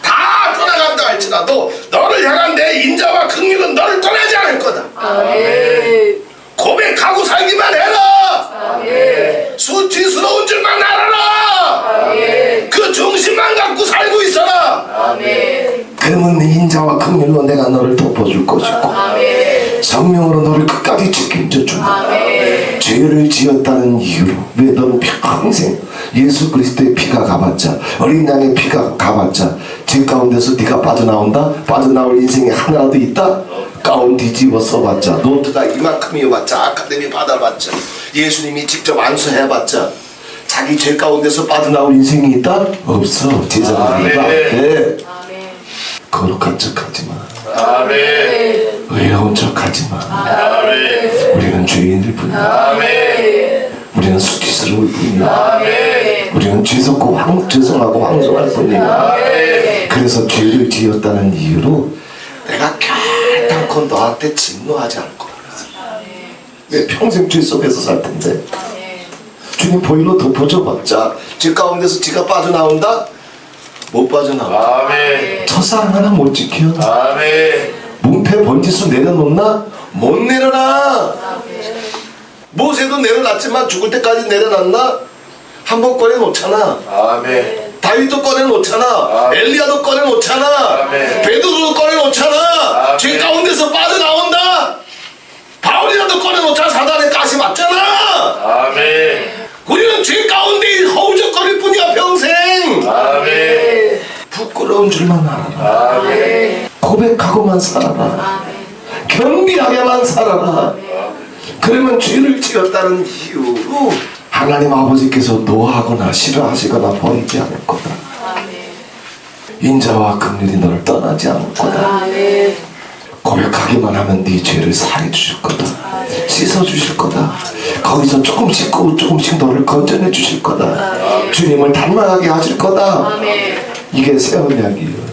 다 떠나간다 할지라도 너를 향한 내 인자와 긍휼은 너를 떠나지 않을 거다. 아멘. 고백하고 살기만 해라. 아멘. 수치스러운 줄만 알아라. 아멘. 그 중심만 갖고 살고 있어라. 아멘. 그러면 내 인자와 긍휼로 내가 너를 덮어줄 것이고 아멘. 성령으로 너를 끝까지 책임져 준다. 아멘. 죄를 지었다는 이유로 왜 너는 평생 예수 그리스도의 피가 가봤자 어린 양의 피가 가봤자 죄 가운데서 네가 빠져나온다? 빠져나올 인생이 하나라도 있다? 가운 뒤집어 써봤자 노트가 이만큼이어봤자 아카데미 받아봤자 예수님이 직접 안수해봤자 자기 죄 가운데서 빠져나올 인생이 있다? 없어. 제자들이 앞에 거룩한 척하지 마. 아멘. 의로운 척하지 마. 아멘. 우리는 죄인일 뿐이야. 아멘. 우리는 수치스러울 뿐이야. 아멘. 우리는 죄송하고 황송할 뿐이야. 아멘. 그래서 죄를 지었다는 이유로 내가 결단코 너한테 진노하지 않을 거야. 내 평생 죄 속에서 살 텐데 주님 보일러 덮어줘봤자 죄 가운데서 지가 빠져나온다? 못 빠져나와. 아멘. 첫사랑 하나 못 지켜. 아멘. 문패 번지수 내려놓나? 못 내려놔. 모세도 내려놨지만 죽을 때까지 내려놨나? 한 번 꺼내놓잖아. 아멘. 다윗도 꺼내놓잖아. 아멘. 엘리야도 꺼내놓잖아. 아멘. 베드로도 꺼내놓잖아. 아멘. 죄 가운데서 빠져나온다. 바울이라도 꺼내놓자. 사단의 가시 맞잖아. 아멘. 우리는 죄 가운데 허우적거릴 뿐이야 평생. 아멘. 부끄러운 줄만 알아라. 아멘. 고백하고만 살아라. 경비하게만 살아라. 그러면 죄를 지었다는 이유로 하나님 아버지께서 노하거나 싫어하시거나 버리지 않을 거다. 인자와 긍휼이 너를 떠나지 않을 거다. 고백하기만 하면 네 죄를 사해 주실 거다. 씻어 주실 거다. 거기서 조금씩 너를 건져내 주실 거다. 주님을 닮아가게 하실 거다. 이게 새 언약이에요.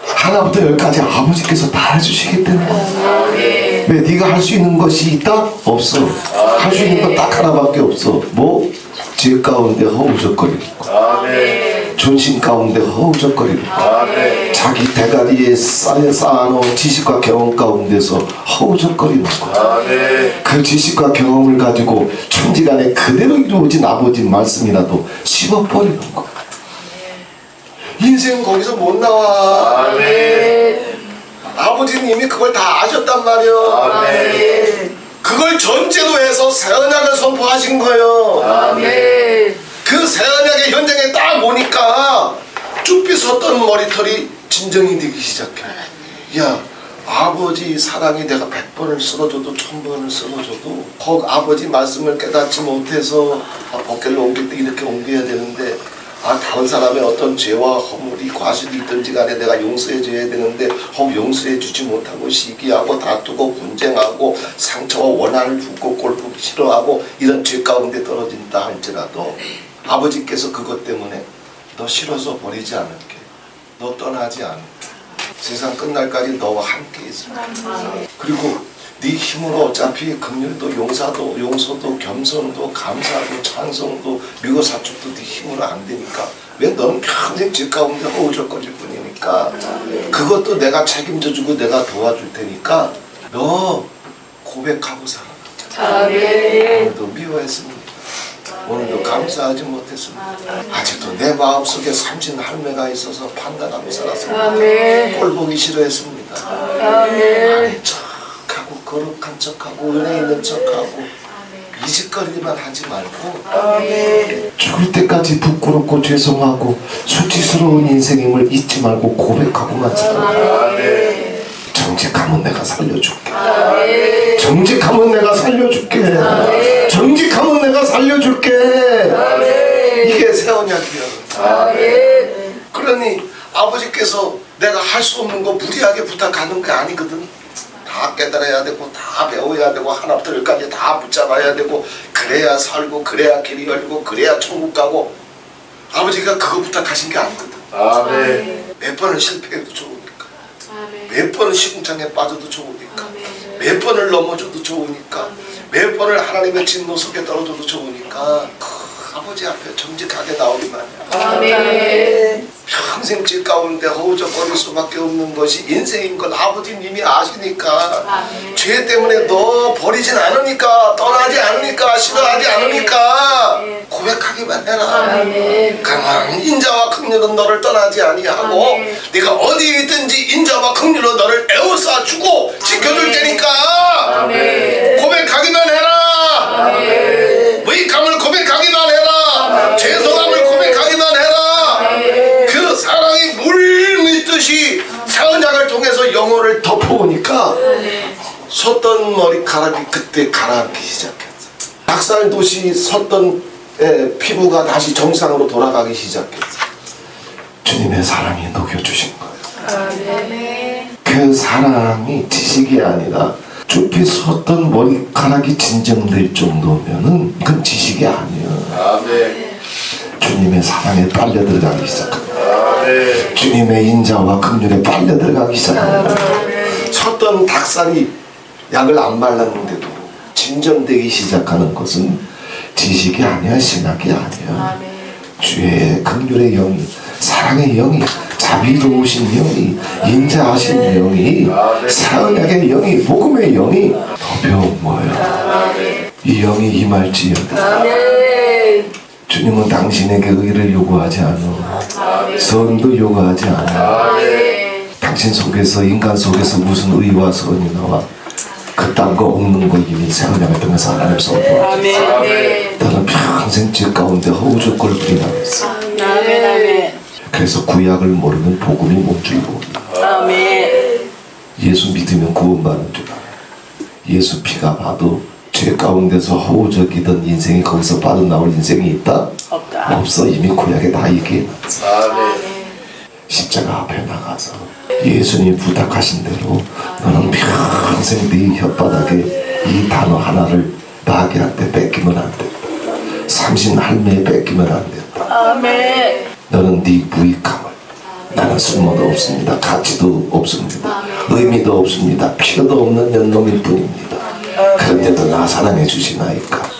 하나부터 열까지 아버지께서 다 해주시기 때문에. 왜 네가 할 수 있는 것이 있다? 없어. 할 수 있는 건 딱 하나밖에 없어. 뭐? 죄 가운데 허우적거리는 거. 아멘. 존심 가운데 허우적거리는 거. 아멘. 자기 대가리에 쌓아놓은 지식과 경험 가운데서 허우적거리는 거. 아멘. 그 지식과 경험을 가지고 천지간에 그대로 이루어진 아버지 말씀이라도 씹어버리는 거. 인생은 거기서 못 나와. 아멘. 아버지는 이미 그걸 다 아셨단 말이야. 아멘. 그걸 전제로 해서 새 언약을 선포하신 거예요. 아멘. 그 새 언약의 현장에 딱 오니까 쭈삐 섰던 머리털이 진정이 되기 시작해. 야, 아버지 사랑이 내가 100번을 쓰러져도 1000번을 쓰러져도 아버지 말씀을 깨닫지 못해서 법궤로 옮길 때 이렇게 옮겨야 되는데 다른 사람의 어떤 죄와 허물이 과실이 있든지 간에 내가 용서해 줘야 되는데 용서해 주지 못하고 시기하고 다투고 분쟁하고 상처와 원한을 붓고 꼴보기 싫어하고 이런 죄 가운데 떨어진다 할지라도 아버지께서 그것 때문에 너 싫어서 버리지 않을게. 너 떠나지 않을게. 세상 끝날까지 너와 함께 있을 거야. 그리고 네 힘으로 어차피 긍휼도 용서도 겸손도 감사도 찬송도 미고사축도 네 힘으로 안 되니까 왜 너는 평생 죄 가운데 허우적거릴 뿐이니까 그것도 내가 책임져주고 내가 도와줄 테니까 너 고백하고 살아. 오늘도 미워했습니다. 오늘도 감사하지 못했습니다. 아직도 내 마음속에 삼신 할매가 있어서 판단하고 살았습니다. 꼴보기 싫어했습니다. 아닌 척하고 거룩한 척하고 은혜 있는 척하고 이짓거리만 하지 말고 죽을 때까지 부끄럽고 죄송하고 수치스러운 인생임을 잊지 말고 고백하고만 살아. 정직하면 내가 살려줄게. 정직하면 내가 살려줄게. 정직하면 내가 살려줄게. 이게 새 언약이야. 그러니 아버지께서 내가 할 수 없는 거 무리하게 부탁하는 게 아니거든. 다 깨달아야 되고 다 배워야 되고 하나부터 열까지 다 붙잡아야 되고 그래야 살고 그래야 길이 열리고 그래야 천국 가고 아버지가 그거 부탁하신 게 아니거든. 아멘. 몇 번을 실패해도 좋으니까 몇 번을 시궁창에 빠져도 좋으니까 몇 번을 넘어져도 좋으니까 몇 번을 하나님의 진노 속에 떨어져도 좋으니까 아버지 앞에 정직하게 나오기만 해. 평생 죄 가운데 허우적거릴 수밖에 없는 것이 인생인 걸 아버지님이 아시니까 죄 때문에 너 버리진 않으니까 떠나지 않으니까 싫어하지 않으니까 고백하기만 해라. 그러면 인자와 긍휼은 너를 떠나지 아니하고 네가 어디에 있든지 인자와 긍휼은 너를 에워싸 주고 지켜줄 테니까 고백하기만 해라. 무익함을 고백하기만 해라. 죄송함을 고백하기만 해라. 그 사랑이 물 믿듯이 새 언약을 통해서 영혼을 덮어오니까 섰던 머리카락이 그때 가라앉기 시작했어. 닭살도시 섰던 피부가 다시 정상으로 돌아가기 시작했어. 주님의 사랑이 녹여주신 거예요. 그 사랑이 지식이 아니라 쭈피 섰던 머리카락이 진정될 정도면은 이건 지식이 아니야. 아멘. 주님의 사랑에 빨려 들어가기 시작합니다. 아멘. 주님의 인자와 긍휼에 빨려 들어가기 시작합니다. 섰던 닭살이 약을 안 발랐는데도 진정되기 시작하는 것은 지식이 아니야, 신학이 아니야. 주의 긍휼의 영이, 사랑의 영이, 자비로우신 영이, 인자하신 영이, 새 언약의 영이, 복음의 영이 덮여모여 이 영이 임할지어다. 주님은 당신에게 의를 요구하지 않아. 선도 요구하지 않아. 당신 속에서, 인간 속에서 무슨 의와 선이 나와. 그딴 거 없는 거 이미 새 언약을 통해서 하나님 선포하셨어. 나는 평생 죄 가운데 허우적거릴 뿐이 나겠어. 그래서 구약을 모르면 복음이 몸줄고 예수 믿으면 구원받는 줄 알아. 예수 피가 봐도 죄 가운데서 허우적이던 인생이 거기서 빠져나올 인생이 있다? 없다. 없어. 이미 구약에 다 얘기해놨어. 아멘. 십자가 앞에 나가서 예수님 부탁하신 대로 너는 평생 네 혓바닥에 이 단어 하나를 마귀한테 뺏기면 안 된다. 삼신 할매에 뺏기면 안 된다. 아멘. 너는 네 무익함을, 나는 쓸모도 없습니다. 가치도 없습니다. 의미도 없습니다. 필요도 없는 년놈일 뿐입니다. 그런데도 나 사랑해 주시나이까.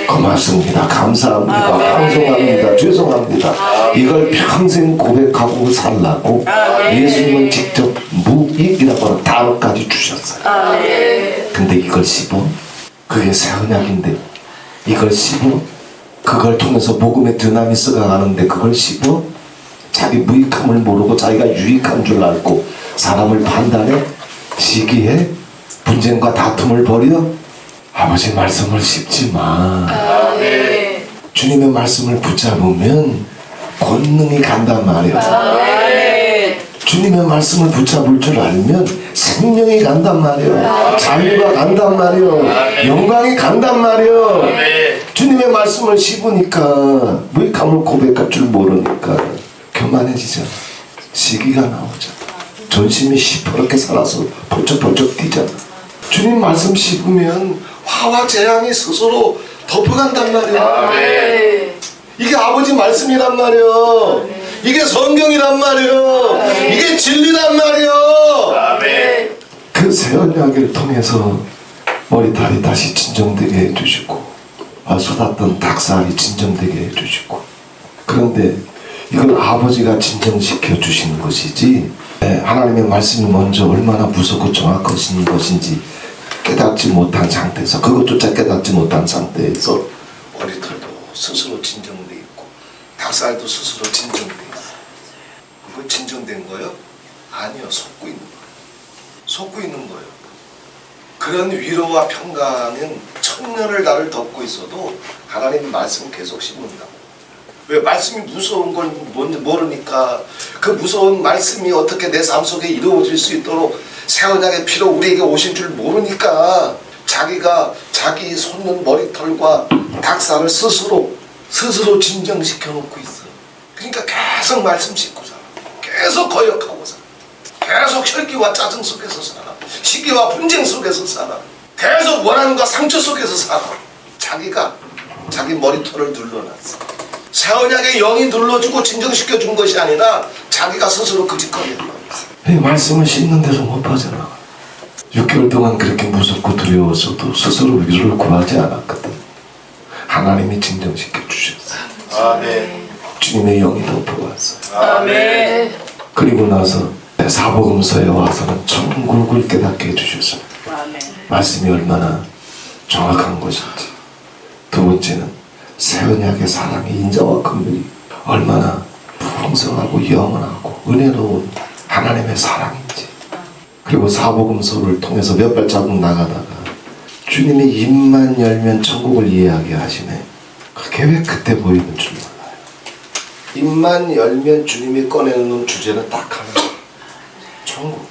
고맙습니다. 감사합니다. 방송합니다. 죄송합니다. 이걸 평생 고백하고 살라고 예수님은 직접 무익이라고 하는 단어까지 주셨어요. 근데 이걸 씹어? 그게 새 언약인데 이걸 씹어? 그걸 통해서 복음의 드나미스가 가는데 그걸 씹어? 자기 무익함을 모르고 자기가 유익한 줄 알고 사람을 판단해? 시기해? 분쟁과 다툼을 벌여? 아버지 말씀을 씹지 마. 주님의 말씀을 붙잡으면 권능이 간단 말이야. 주님의 말씀을 붙잡을 줄 알면 생명이 간단 말이야. 자유가 간단 말이야. 영광이 간단 말이야. 주님의 말씀을 씹으니까 무익함을 고백할 줄 모르니까 교만해지잖아. 시기가 나오잖아. 존심이 시퍼렇게 살아서 벌쩍벌쩍 뛰잖아. 주님 말씀 씹으면 화와 재앙이 스스로 덮어간단 말이야. 이게 아버지 말씀이란 말이야. 이게 성경이란 말이야. 이게 진리란 말이야. 그 새 언약을 통해서 머리털이 다시 진정되게 해주시고 쏟았던 닭살이 진정되게 해주시고, 그런데 이걸 아버지가 진정시켜 주시는 것이지 하나님의 말씀이 먼저 얼마나 무섭고 정확하신 것인지 깨닫지 못한 상태에서, 그것조차 깨닫지 못한 상태에서 머리털도 스스로 진정돼 있고 닭살도 스스로 진정돼 있어. 그거 진정된 거요? 아니요, 속고 있는 거예요. 속고 있는 거예요. 그런 위로와 평강은 천년을 나를 덮고 있어도 하나님 말씀 계속 씹는다. 왜? 말씀이 무서운 걸 뭔지 모르니까. 그 무서운 말씀이 어떻게 내 삶 속에 이루어질 수 있도록 새 언약의 피로 우리에게 오신 줄 모르니까 자기가 자기 솟는 머리털과 닭살을 스스로 진정시켜 놓고 있어. 그러니까 계속 말씀 씹고 살아. 계속 거역하고 살아. 계속 혈기와 짜증 속에서 살아. 시기와 분쟁 속에서 살아. 계속 원한과 상처 속에서 살아. 자기가 자기 머리털을 눌러놨어. 새 언약의 영이 눌러주고 진정시켜준 것이 아니라 자기가 스스로 그짓거리는 거였어. 말씀을 씹는데도 못 빠져나가. 6개월 동안 그렇게 무섭고 두려웠어도 스스로 위로를 구하지 않았거든. 하나님이 진정시켜 주셨어요. 아멘. 주님의 영이 덮어왔어요. 아멘. 그리고 나서 사복음서에 와서는 천국을 깨닫게 해주셨어요. 아멘. 말씀이 얼마나 정확한 것인지. 두 번째는 새 언약의 사랑의 인자와 긍휼이 얼마나 풍성하고 영원하고 은혜로운 하나님의 사랑인지. 그리고 사복음서를 통해서 몇 발자국 나가다가 주님이 입만 열면 천국을 이해하게 하시네. 그게 왜 그때 보이는 줄 몰라요. 입만 열면 주님이 꺼내놓는 주제는 딱 하나. 천국.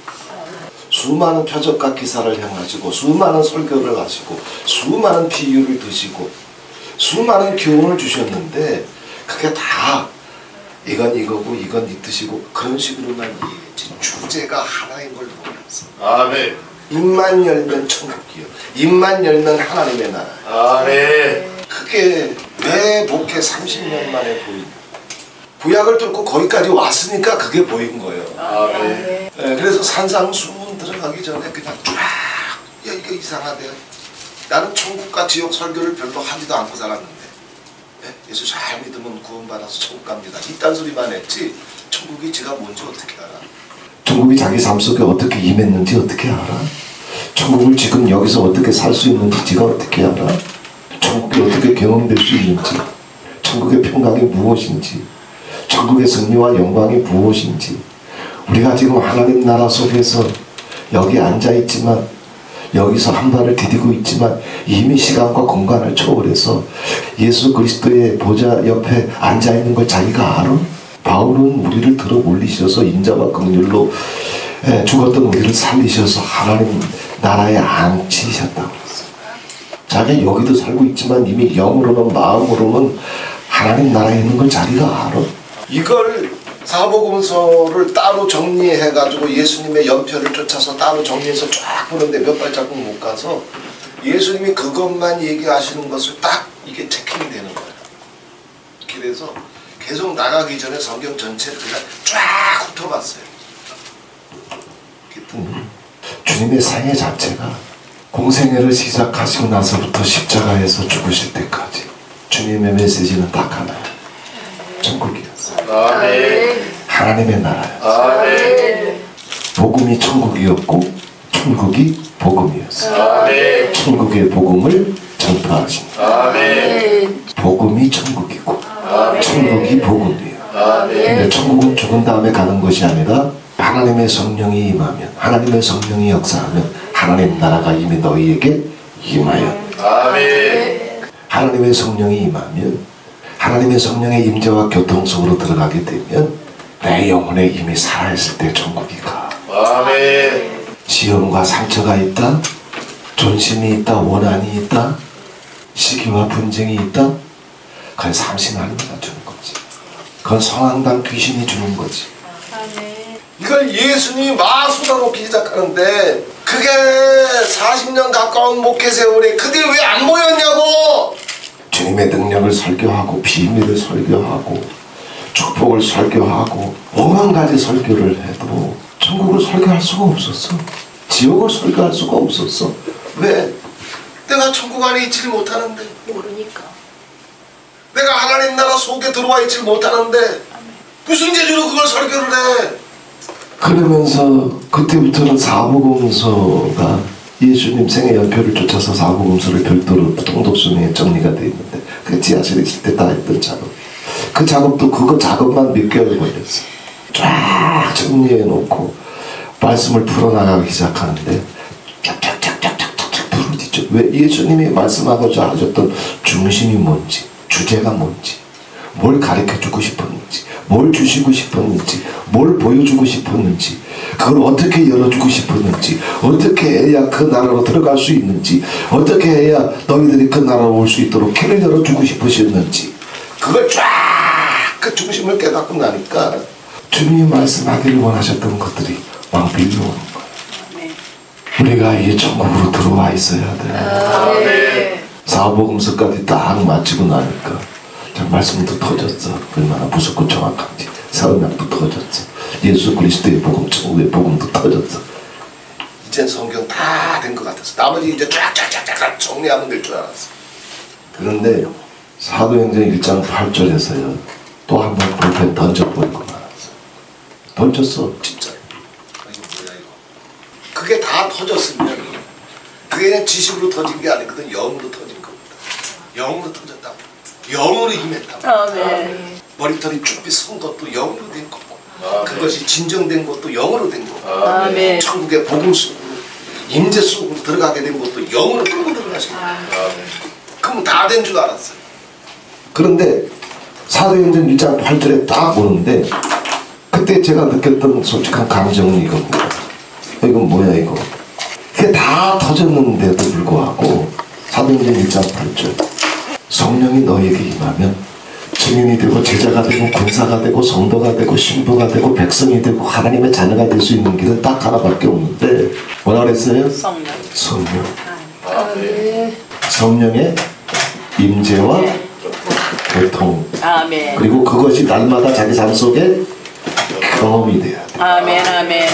수많은 표적과 기사를 행하시고 수많은 설교를 하시고 수많은 비유를 드시고 수많은 교훈을 주셨는데 그게 다 이건 이거고 이건 이 뜻이고 그런 식으로만 이해했지 주제가 하나인 걸 몰랐어. 아멘. 입만 열면 천국이요. 입만 열면 하나님의 나라. 아멘. 그게 왜 목회 30년 만에 보인 구약을 뚫고 거기까지 왔으니까 그게 보인 거예요. 아멘. 그래서 산상수훈 들어가기 전에 그냥 쫙 야 이거 이상하대. 나는 천국과 지옥 설교를 별로 하지도 않고 살았는데 예수 잘 믿으면 구원받아서 천국 갑니다. 이딴 소리만 했지 천국이 지가 뭔지 어떻게 알아? 천국이 자기 삶 속에 어떻게 임했는지 어떻게 알아? 천국을 지금 여기서 어떻게 살 수 있는지 지가 어떻게 알아? 천국이 어떻게 경험될 수 있는지, 천국의 평강이 무엇인지, 천국의 승리와 영광이 무엇인지. 우리가 지금 하나님 나라 속에서 여기 앉아있지만 여기서 한 발을 디디고 있지만 이미 시간과 공간을 초월해서 예수 그리스도의 보좌 옆에 앉아있는 걸 자기가 알아? 바울은 우리를 들어 올리셔서 인자와 긍휼로 죽었던 우리를 살리셔서 하나님 나라에 앉히셨다고 했어요. 자기가 여기도 살고 있지만 이미 영으로는 마음으로는 하나님 나라에 있는 걸 자기가 알아. 이걸 사복음서를 따로 정리해가지고 예수님의 연표를 쫓아서 따로 정리해서 쫙 보는데 몇 발자국 못 가서 예수님이 그것만 얘기하시는 것을 딱 이게 체킹이 되는 거예요. 그래서 계속 나가기 전에 성경 전체를 그냥 쫙 훑어봤어요. 주님의 생애 자체가 공생애를 시작하시고 나서부터 십자가에서 죽으실 때까지 주님의 메시지는 딱 하나예요. 천국이었어요. 아멘. 하나님의 나라였어요. 아멘. 복음이 천국이었고 천국이 복음이었어요. 아멘. 천국의 복음을 전파하신 아멘. 복음이 천국이고 천국이 복음이에요. 근데 천국은 죽은 다음에 가는 것이 아니라 하나님의 성령이 임하면, 하나님의 성령이 역사하면 하나님 나라가 이미 너희에게 임하여, 아멘. 하나님의 성령이 임하면 하나님의 성령의 임재와 교통 속으로 들어가게 되면 내 영혼에 이미 살아있을 때 천국이 가. 아멘. 시험과 상처가 있다, 존심이 있다, 원한이 있다, 시기와 분쟁이 있다, 그건 삼신 하나님가 주는 거지. 그건 성황당 귀신이 주는 거지. 이걸 예수님이 막 쏟아놓기 시작하는데 그게 40년 가까운 목회 세월에 그게 왜 안 보였냐고. 주님의 능력을 설교하고 비밀을 설교하고 축복을 설교하고 5만 가지 설교를 해도 천국을 설교할 수가 없었어. 지옥을 설교할 수가 없었어. 왜? 내가 천국 안에 있지를 못하는데, 모르니까. 내가 하나님 나라 속에 들어와 있지를 못하는데 무슨 재주로 그걸 설교를 해. 그러면서 그때부터는 사복음서가 예수님 생애 연표를 쫓아서 사복음서를 별도로 통독순위에 정리가 되어 있는데 그 지하실에 있을 때 다 했던 작업, 그 작업도 그거 작업만 몇 개월 걸렸어. 쫙 정리해 놓고 말씀을 풀어나가기 시작하는데 쫙쫙쫙쫙쫙쫙 부르짖죠. 왜? 예수님이 말씀하고자 하셨던 중심이 뭔지, 주제가 뭔지, 뭘 가르쳐주고 싶었는지, 뭘 주시고 싶었는지, 뭘 보여주고 싶었는지, 그걸 어떻게 열어주고 싶었는지, 어떻게 해야 그 나라로 들어갈 수 있는지, 어떻게 해야 너희들이 그 나라로 올 수 있도록 길을 열어주고 싶으셨는지, 그걸 쫙 그 중심을 깨닫고 나니까 주님이 말씀하기를 원하셨던 것들이 막 밀려오는 거야. 아멘. 우리가 이 천국으로 들어와 있어야 돼. 아멘. 사복음서까지 딱 마치고 나니까 말씀도 터졌어. 얼마나 무섭고 정확한지. 사은약도 터졌어. 예수 그리스도의 복음, 천국의 복음도 터졌어. 이젠 성경 다 된 것 같았어. 나머지 이제 쫙쫙쫙쫙 정리하면 될 줄 알았어. 그런데 사도행전 1장 8절에서요 또 한 번 볼펜 던져버리고 말았어. 던졌어 진짜. 이거 뭐야 이거. 그게 다 터졌으면 그게 그냥 지식으로 터진 게 아니거든. 영으로 터진 겁니다. 영으로 터졌다. 영으로 임했다. 아멘. 머리털이 쭈삐 선 것도 영으로 된 거고, 그것이 진정된 것도 영으로 된 거고, 아멘. 천국의 복음 속으로 임재 속으로 들어가게 된 것도 영으로 끌고 들어가신 거예요. 그럼 다 된 줄 알았어요. 그런데 사도행전 1장 8절에 딱 오는데 그때 제가 느꼈던 솔직한 감정은 이겁니다. 이건 뭐야 이거. 그게 다 터졌는데도 불구하고 사도행전 1장 8절 성령이 너에게 임하면 증인이 되고 제자가 되고 군사가 되고 성도가 되고 신부가 되고 백성이 되고 하나님의 자녀가 될 수 있는 길은 딱 하나밖에 없는데 뭐라 그랬어요? 성령. 성령. 아멘. 성령의 임재와 교통, 아멘. 그리고 그것이 날마다 자기 삶 속에 경험이 돼야 돼. 아멘. 아멘.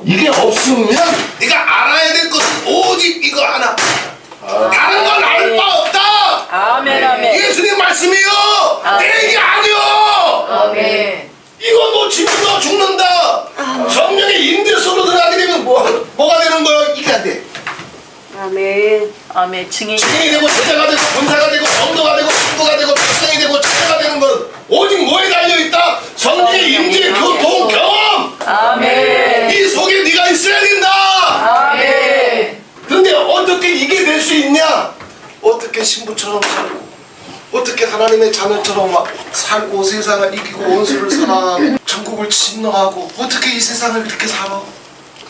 이게 없으면 네가 알아야 될 것은 오직 이거 하나. 다른 건 알 바 없다. 아멘. 아멘. 예수님 말씀이요. 내 얘기 아니요. 아멘. 이거 놓치면 너 죽는다. 성령의 임재 속으로 들어가게 되면 뭐가 되는 거야? 이게 안 돼. 아멘. 아멘. 증인. 증인이 되고 제자가 되고 군사가 되고 성도가 되고 신부가 되고 백성이 되고 자녀가 되는 건 오직 뭐에 달려있다? 성령의 임재, 교통, 경험. 아멘. 이 속에 네가 있어야 된다. 아멘. 그런데 어떻게 이게 될 수 있냐? 어떻게 신부처럼 살고, 어떻게 하나님의 자녀처럼 살고 세상을 이기고 원수를 사랑하고 천국을 침노하고 어떻게 이 세상을 그렇게 살아?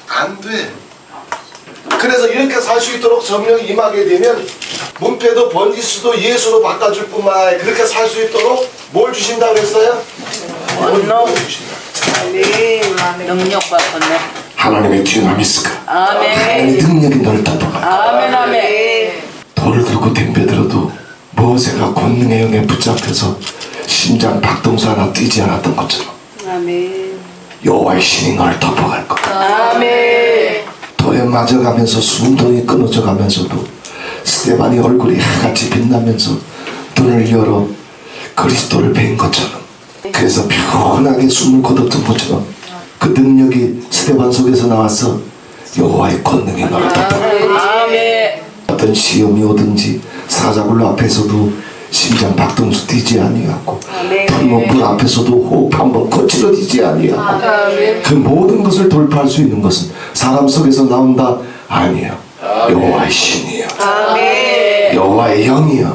안 돼. 그래서 이렇게 살 수 있도록 성령이 임하게 되면 문패도 번지수도 예수로 바꿔줄 뿐만 아니라 그렇게 살 수 있도록 뭘 주신다고 그랬어요? 권능, 주시나. 능력과 권능. 하나님의 뒤나미스가 아멘. 하나님의 능력이 너를 덮어가. 아멘, 아멘. 돌을 들고 덤벼들어도 모세가 권능의 영에 붙잡혀서 심장 박동수 하나 뛰지 않았던 것처럼 아멘. 여호와의 신이 너를 덮어갈 거야. 아멘. 돌에 맞아가면서 숨통이 끊어져 가면서도 스데반이 얼굴이 하같이 빛나면서 눈을 열어 그리스도를 뵌 것처럼, 그래서 편하게 숨을 거뒀던 것처럼 그 능력이 스데반 속에서 나와서 여호와의 권능이 너를 덮어갈 거야. 아멘. 어떤 시험이 오든지 사자굴 앞에서도 심장 박동수 뛰지 아니하고 불 앞에서도 호흡 한번 거칠어지지 아니하고 그 모든 것을 돌파할 수 있는 것은 사람 속에서 나온다? 아니에요. 여호와의 신이에요. 여호와의 영이요.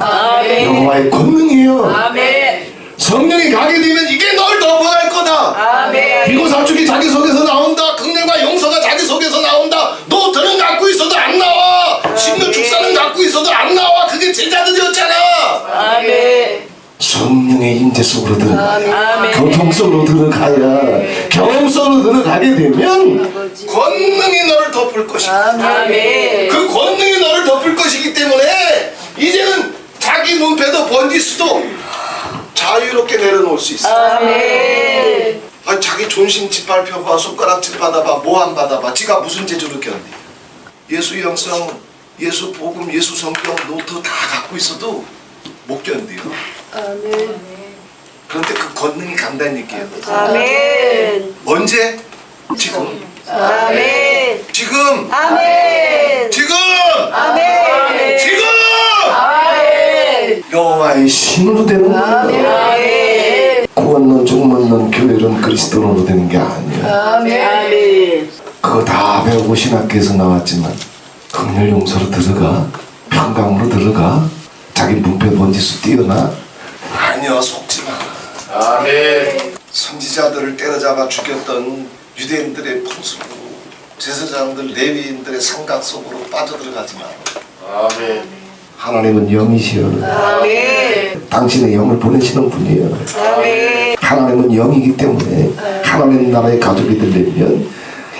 여호와의 권능이요. 아멘. 성령이 가게 되면 이게 널 덮어갈 거다. 아멘. 미고 사축이 자기 속에서 나온다. 긍휼과 용서가 자기 속에서 나온다. 너 들은 갖고 있어도 안 나와. 심령 축사는 갖고 있어도 안 나와. 그게 제자들이었잖아. 아멘. 성령의 임재 속으로 들어가야, 아멘. 교통 속으로 들어가야, 경험 속으로 들어가게 되면 권능이 너를 덮을 것이다. 아멘. 그 권능이 너를 덮을 것이기 때문에 이제는 자기 문패도 번지수도 자유롭게 내려놓을 수 있어. 아멘. 아니, 자기 존심 짓밟혀봐, 손가락질 받아봐, 뭐 안 받아봐, 지가 무슨 재주로 견디. 예수 영성, 예수 복음, 예수 성경 노트 다 갖고 있어도 못 견디요. 그런데 그 권능이 간다는 얘기예요. 아멘. 언제? 지금. 아멘. 지금. 아멘. 지금. 아멘. 지금. 아멘. 여호와의 신으로 되는 거예요. 아멘. 구원론, 종문론, 교회론 그리스도론으로 되는 게 아니야. 아멘. 그거 다 배우고 신학교에서 나왔지만 긍휼 용서로 들어가, 평강으로 들어가, 자기 문패 번지수 뛰어나? 아니요, 속지 마. 아멘. 선지자들을 때려잡아 죽였던 유대인들의 풍습으로 제사장들, 레위인들의 생각 속으로 빠져들어가지 마. 아멘. 하나님은 영이시여. 아멘. 당신의 영을 보내시는 분이에요. 아멘. 하나님은 영이기 때문에 하나님 나라의 가족이 되려면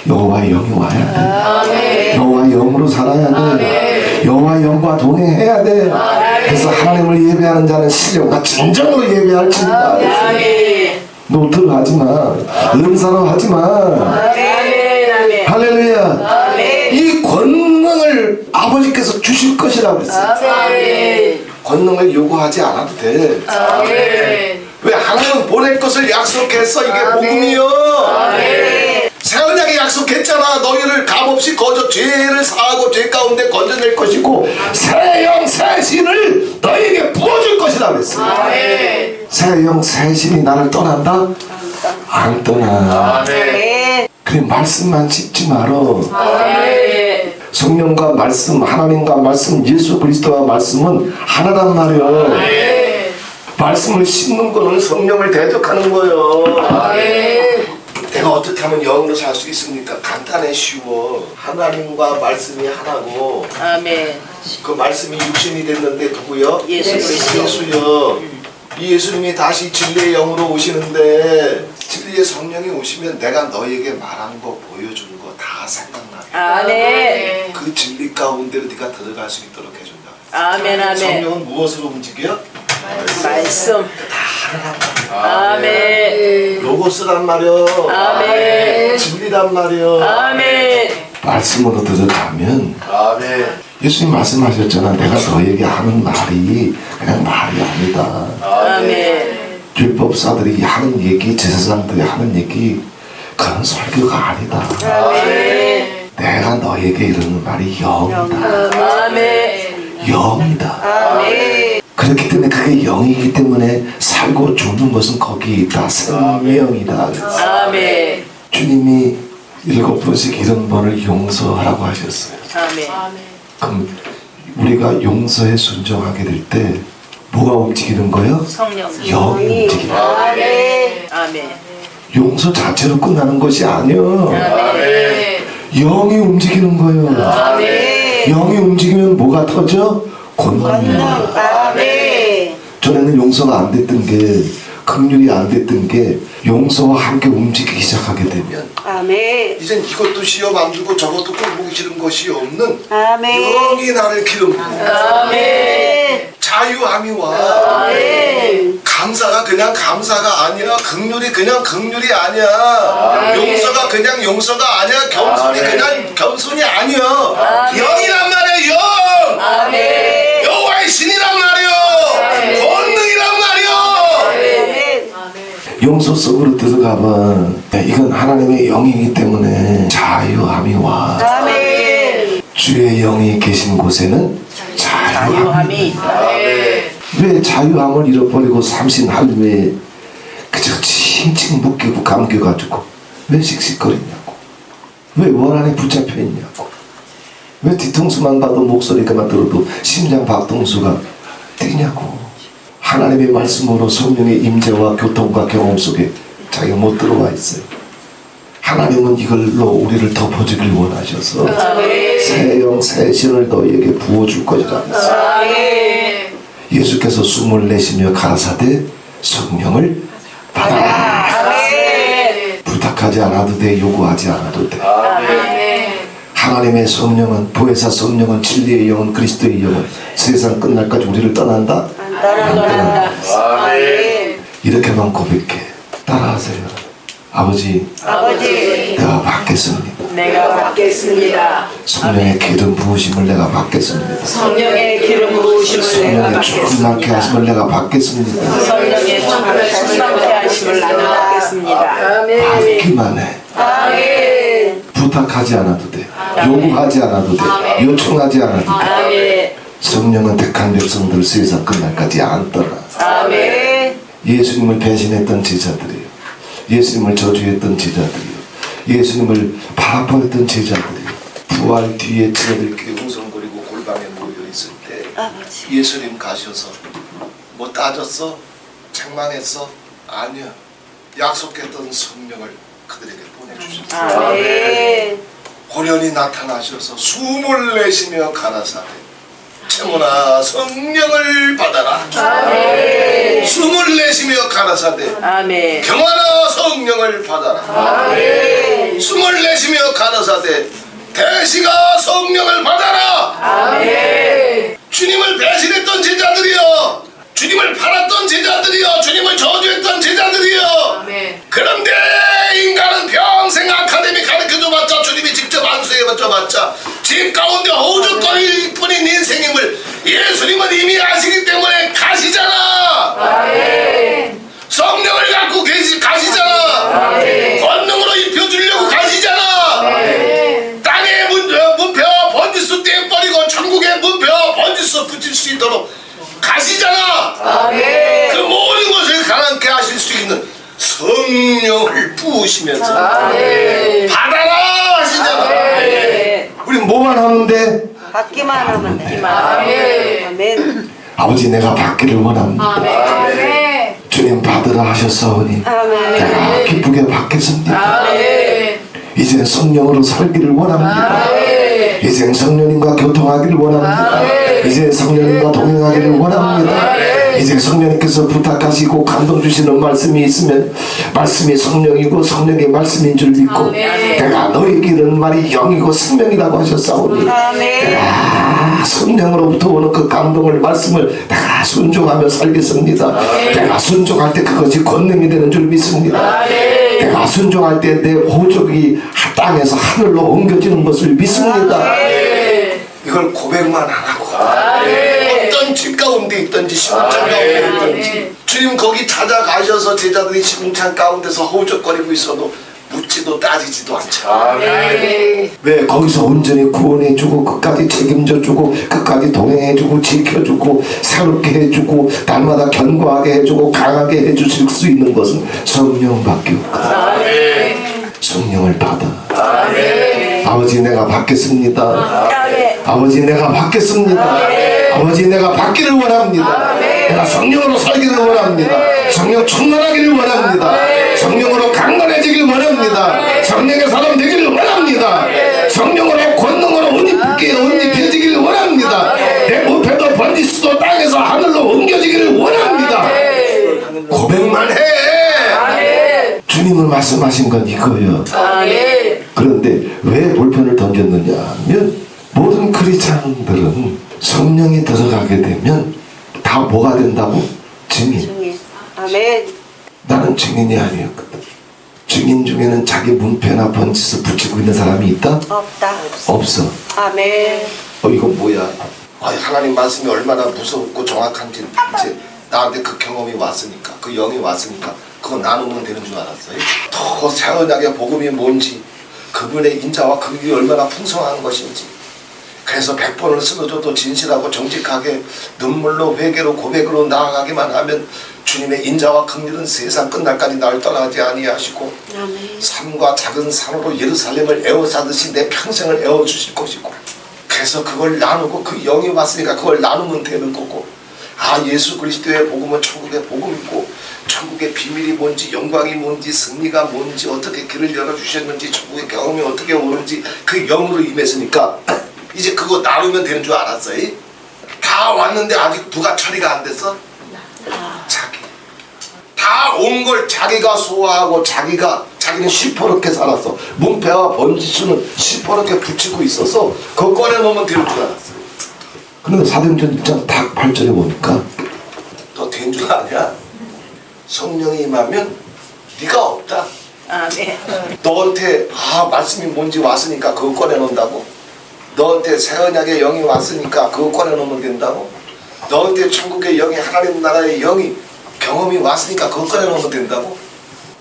여호와의 영이 와야 돼. 아멘. 여호와의 영으로 살아야 돼. 여호와의 영과 동행해야 돼. 그래서 하나님을 예배하는 자는 신령과 진정으로 예배할지니라. 아멘. 노트로 하지마, 은사로 하지마. 아멘. 할렐루야. 아멘. 이 권능을 아버지께서 주실 것이라고 했어요. 아멘. 권능을 요구하지 않아도 돼. 아멘. 왜 하나님 보낼 것을 약속했어? 이게 복음이요. 아멘. 새 언약이 약속했잖아. 너희를 값없이 거저 죄를 사하고 죄 가운데 건져낼 것이고 새 영 새 신을 너희에게 부어줄 것이라 그랬어. 아멘. 새 영 새 신이 나를 떠난다? 안 떠나. 아멘. 그래, 말씀만 씹지 말어. 아멘. 성령과 말씀, 하나님과 말씀, 예수 그리스도와 말씀은 하나란 말이요. 아멘. 말씀을 씹는 거는 성령을 대적하는 거예요. 아멘. 내가 어떻게 하면 영으로 살 수 있습니까? 간단해, 쉬워. 하나님과 말씀이 하나고 아멘. 그 말씀이 육신이 됐는데 누구요? 예수 그리스도. 예수요. 이 예수님이 다시 진리의 영으로 오시는데 진리의 성령이 오시면 내가 너에게 말한 거 보여준 거 다 생각나. 아멘. 그 진리 가운데로 네가 들어갈 수 있도록 해준다. 아멘. 아멘. 성령은 무엇으로 움직여? 말씀. 아멘. 로고스란 말이요. 아멘. 진리란 말이요. 아멘. 말씀으로 들어가면 아멘. 예수님 말씀하셨잖아. 내가 너에게 하는 말이 그냥 말이 아니다. 아멘. 율법사들이 하는 얘기, 제사장들이 하는 얘기, 그런 설교가 아니다. 아멘. 내가 너에게 이러는 말이 영이다. 아멘. 영이다. 아멘. 그렇기 때문에 그게 영이기 때문에 살고 죽는 것은 거기에 있다. 생명이다. 아멘. 주님이 7번씩 이런 번을 용서하라고 하셨어요. 아멘. 그럼 우리가 용서에 순종하게 될 때 뭐가 움직이는 거예요? 성령. 영이 움직이는 거예요. 아멘. 아멘. 용서 자체로 끝나는 것이 아니요. 아멘. 영이 움직이는 거예요. 아멘. 영이 움직이면 뭐가 터져? 권능이. 아멘. 전에는 용서가 안 됐던 게 긍휼이 안 됐던 게 용서와 함께 움직이기 시작하게 되면 아멘. 이젠 이것도 시험 안 주고 저것도 꼴보기 싫은 것이 없는 아멘. 영이 나를 기름 부어 아멘. 자유함이 와. 아멘. 감사가 그냥 감사가 아니야. 긍휼이 그냥 긍휼이 아니야. 용서가 그냥 용서가 아니야. 겸손이 그냥 겸손이 아니야. 영이란 말이야. 영. 아멘. 여호와의 신이란 말이야. 권능이란 말이야. 아멘. 용서 속으로 들어가면 이건 하나님의 영이기 때문에 자유함이 와. 아멘. 주의 영이 계신 곳에는 자유함이 자유함이 있다. 왜 자유함을 잃어버리고 삼신 할매에 그저 칭칭 묶이고 감겨가지고 왜 씩씩거리냐고, 왜 원한에 붙잡혀 있냐고, 왜 뒤통수만 봐도 목소리만 들어도 심장 박동수가 뛰냐고. 하나님의 말씀으로 성령의 임재와 교통과 경험 속에 자기가 못 들어와 있어요. 하나님은 이걸로 우리를 덮어주길 원하셔서 새 영 새 신을 너희에게 부어줄 것이라 했어요. 예수께서 숨을 내쉬며 가라사대 성령을 받아라. 부탁하지 않아도 돼, 요구하지 않아도 돼. 하나님의 성령은, 보혜사 성령은, 진리의 영은, 그리스도의 영은 세상 끝날까지 우리를 떠난다? 안 떠난다. 아멘. 이렇게만 고백해. 따라하세요. 아버지, 내가 받겠습니다. 내가 받겠습니다. 성령의 기름 부으심을 내가 받겠습니다. 성령의 기름 부으심을 내가 성령의 충만케 받겠습니다. 하심을 내가 받겠습니다. 성령의 충만케 하심을 나는 받겠습니다. 받기만 해. 아멘. 부탁하지 않아도 돼. 요구하지 않아도 돼. 요청하지 않아도 돼. 아멘. 성령은 택한 백성들 세상 끝날까지 안 떠나. 아멘. 예수님을 배신했던 제자들이요, 예수님을 저주했던 제자들이요, 예수님을 바라보았던 제자들이요, 부활 뒤에 친구들끼리 웅성거리고 골방에 모여있을 때 아버지. 예수님 가셔서 뭐 따졌어? 책망했어? 아니야. 약속했던 성령을 그들에게 보내주셨어요. 아멘. 호련히 나타나셔서 숨을 내쉬며 가라사대 채모나 성령을 받아라. 아멘. 숨을 내쉬며 가라사대 아멘. 경하나 성령을 받아라. 아멘. 숨을 내쉬며 가라사대 대시가 성령을 받아라. 아멘. 주님을 배신했던 제자들이여, 주님을 팔았던 제자들이여, 주님을 저주했던 제자들이여. 그런데 인간은 평생 아카데미 가르쳐줘봤자, 주님이 직접 안수해봤자 집 가운데 허우적거릴 뿐인 인생임을 예수님은 이미 아시기 때문에 가시잖아. 성령을 갖고 가시잖아. 권능으로 입혀주려고 가시잖아. 땅의 문표 번지수 떼버리고 천국의 문표 번지수 붙일 수 있도록 가시잖아. 그 모든 것을 가난케 하실 수 있는 성령을 부으시면서 받아라 하시잖아. 우리 뭐만 하면 돼? 받기만 하면 돼. 아멘. 아멘. 아버지, 내가 받기를 원합니다. 주님 받으라 하셨사오니 아멘. 내가 기쁘게 받겠습니다. 이제 성령으로 살기를 원합니다. 이제 성령님과 교통하기를 원합니다. 이제 성령님과 동행하기를 원합니다. 이제 성령님께서 부탁하시고 감동 주시는 말씀이 있으면 말씀이 성령이고 성령의 말씀인 줄 믿고 내가 너에게 이런 말이 영이고 생명이라고 하셨사오니 내가 성령으로부터 오는 그 감동을, 말씀을 내가 순종하며 살겠습니다. 내가 순종할 때 그것이 권능이 되는 줄 믿습니다. 내가 순종할 때 내 호적이 땅에서 하늘로 옮겨지는 것을 믿습니다. 이걸 고백만 안 하고 어떤 집 가운데 있든지 시궁창 가운데 있든지 주님 거기 찾아가셔서 제자들이 시궁창 가운데서 허우적거리고 있어도 묻지도 따지지도 않죠. 왜 거기서 온전히 구원해주고 끝까지 책임져주고 끝까지 동행해주고 지켜주고 새롭게 해주고 날마다 견고하게 해주고 강하게 해주실 수 있는 것은 성령밖에 없다. 성령을 받아. 아버지, 내가 받겠습니다. 아버지, 내가 받겠습니다. 아버지, 내가 받기를 원합니다. 내가 성령으로 살기를 원합니다. 성령 충만하기를 원합니다. 성령으로 강건해지기를 원합니다. 성령의 사람 되기를 원합니다. 성령으로 권능으로 옷 입혀지기를 원합니다. 내 무패도 번지수도 땅에서 하늘로 옮겨지기를 원합니다. 고백만 해. 말씀하신 건 이거예요. 아멘. 그런데 왜 볼펜을 던졌느냐 하면 모든 크리스찬들은 성령이 들어가게 되면 다 뭐가 된다고? 증인. 증인. 아멘. 나는 증인이 아니었거든. 증인 중에는 자기 문패나 번지수 붙이고 있는 사람이 있다? 없다. 없어. 아멘. 이건 뭐야? 하나님 말씀이 얼마나 무섭고 정확한지 이제 나한테 그 경험이 왔으니까, 그 영이 왔으니까 그거 나누면 되는 줄 알았어요. 더 새언약의 복음이 뭔지, 그분의 인자와 긍휼이 얼마나 풍성한 것인지, 그래서 100번을 쓰러져도 진실하고 정직하게 눈물로 회개로 고백으로 나아가기만 하면 주님의 인자와 긍휼은 세상 끝날까지 나를 떠나지 아니하시고 아멘. 산과 작은 산으로 예루살렘을 에워싸듯이 내 평생을 에워주실 것이고, 그래서 그걸 나누고 그 영이 왔으니까 그걸 나누면 되는 거고, 예수 그리스도의 복음은 천국의 복음이고 천국의 비밀이 뭔지, 영광이 뭔지, 승리가 뭔지, 어떻게 길을 열어주셨는지, 천국의 경험이 어떻게 오는지 그 영으로 임했으니까 이제 그거 나누면 되는 줄 알았어요. 다 왔는데 아직 누가 처리가 안 됐어? 자기. 다 온 걸 자기가 소화하고 자기는 시퍼렇게 살았어. 문패와 번지수는 시퍼렇게 붙이고 있어서 그거 꺼내놓으면 되는 줄 알았어요. 그런데 사도행전 1장 딱 8절에 보니까 너 된 줄 아냐? 성령이 임하면 네가 없다. 아멘. 너한테 말씀이 뭔지 왔으니까 그거 꺼내놓는다고? 너한테 새언약의 영이 왔으니까 그거 꺼내놓으면 된다고? 너한테 천국의 영이, 하나님 나라의 영이, 경험이 왔으니까 그거 꺼내놓으면 된다고?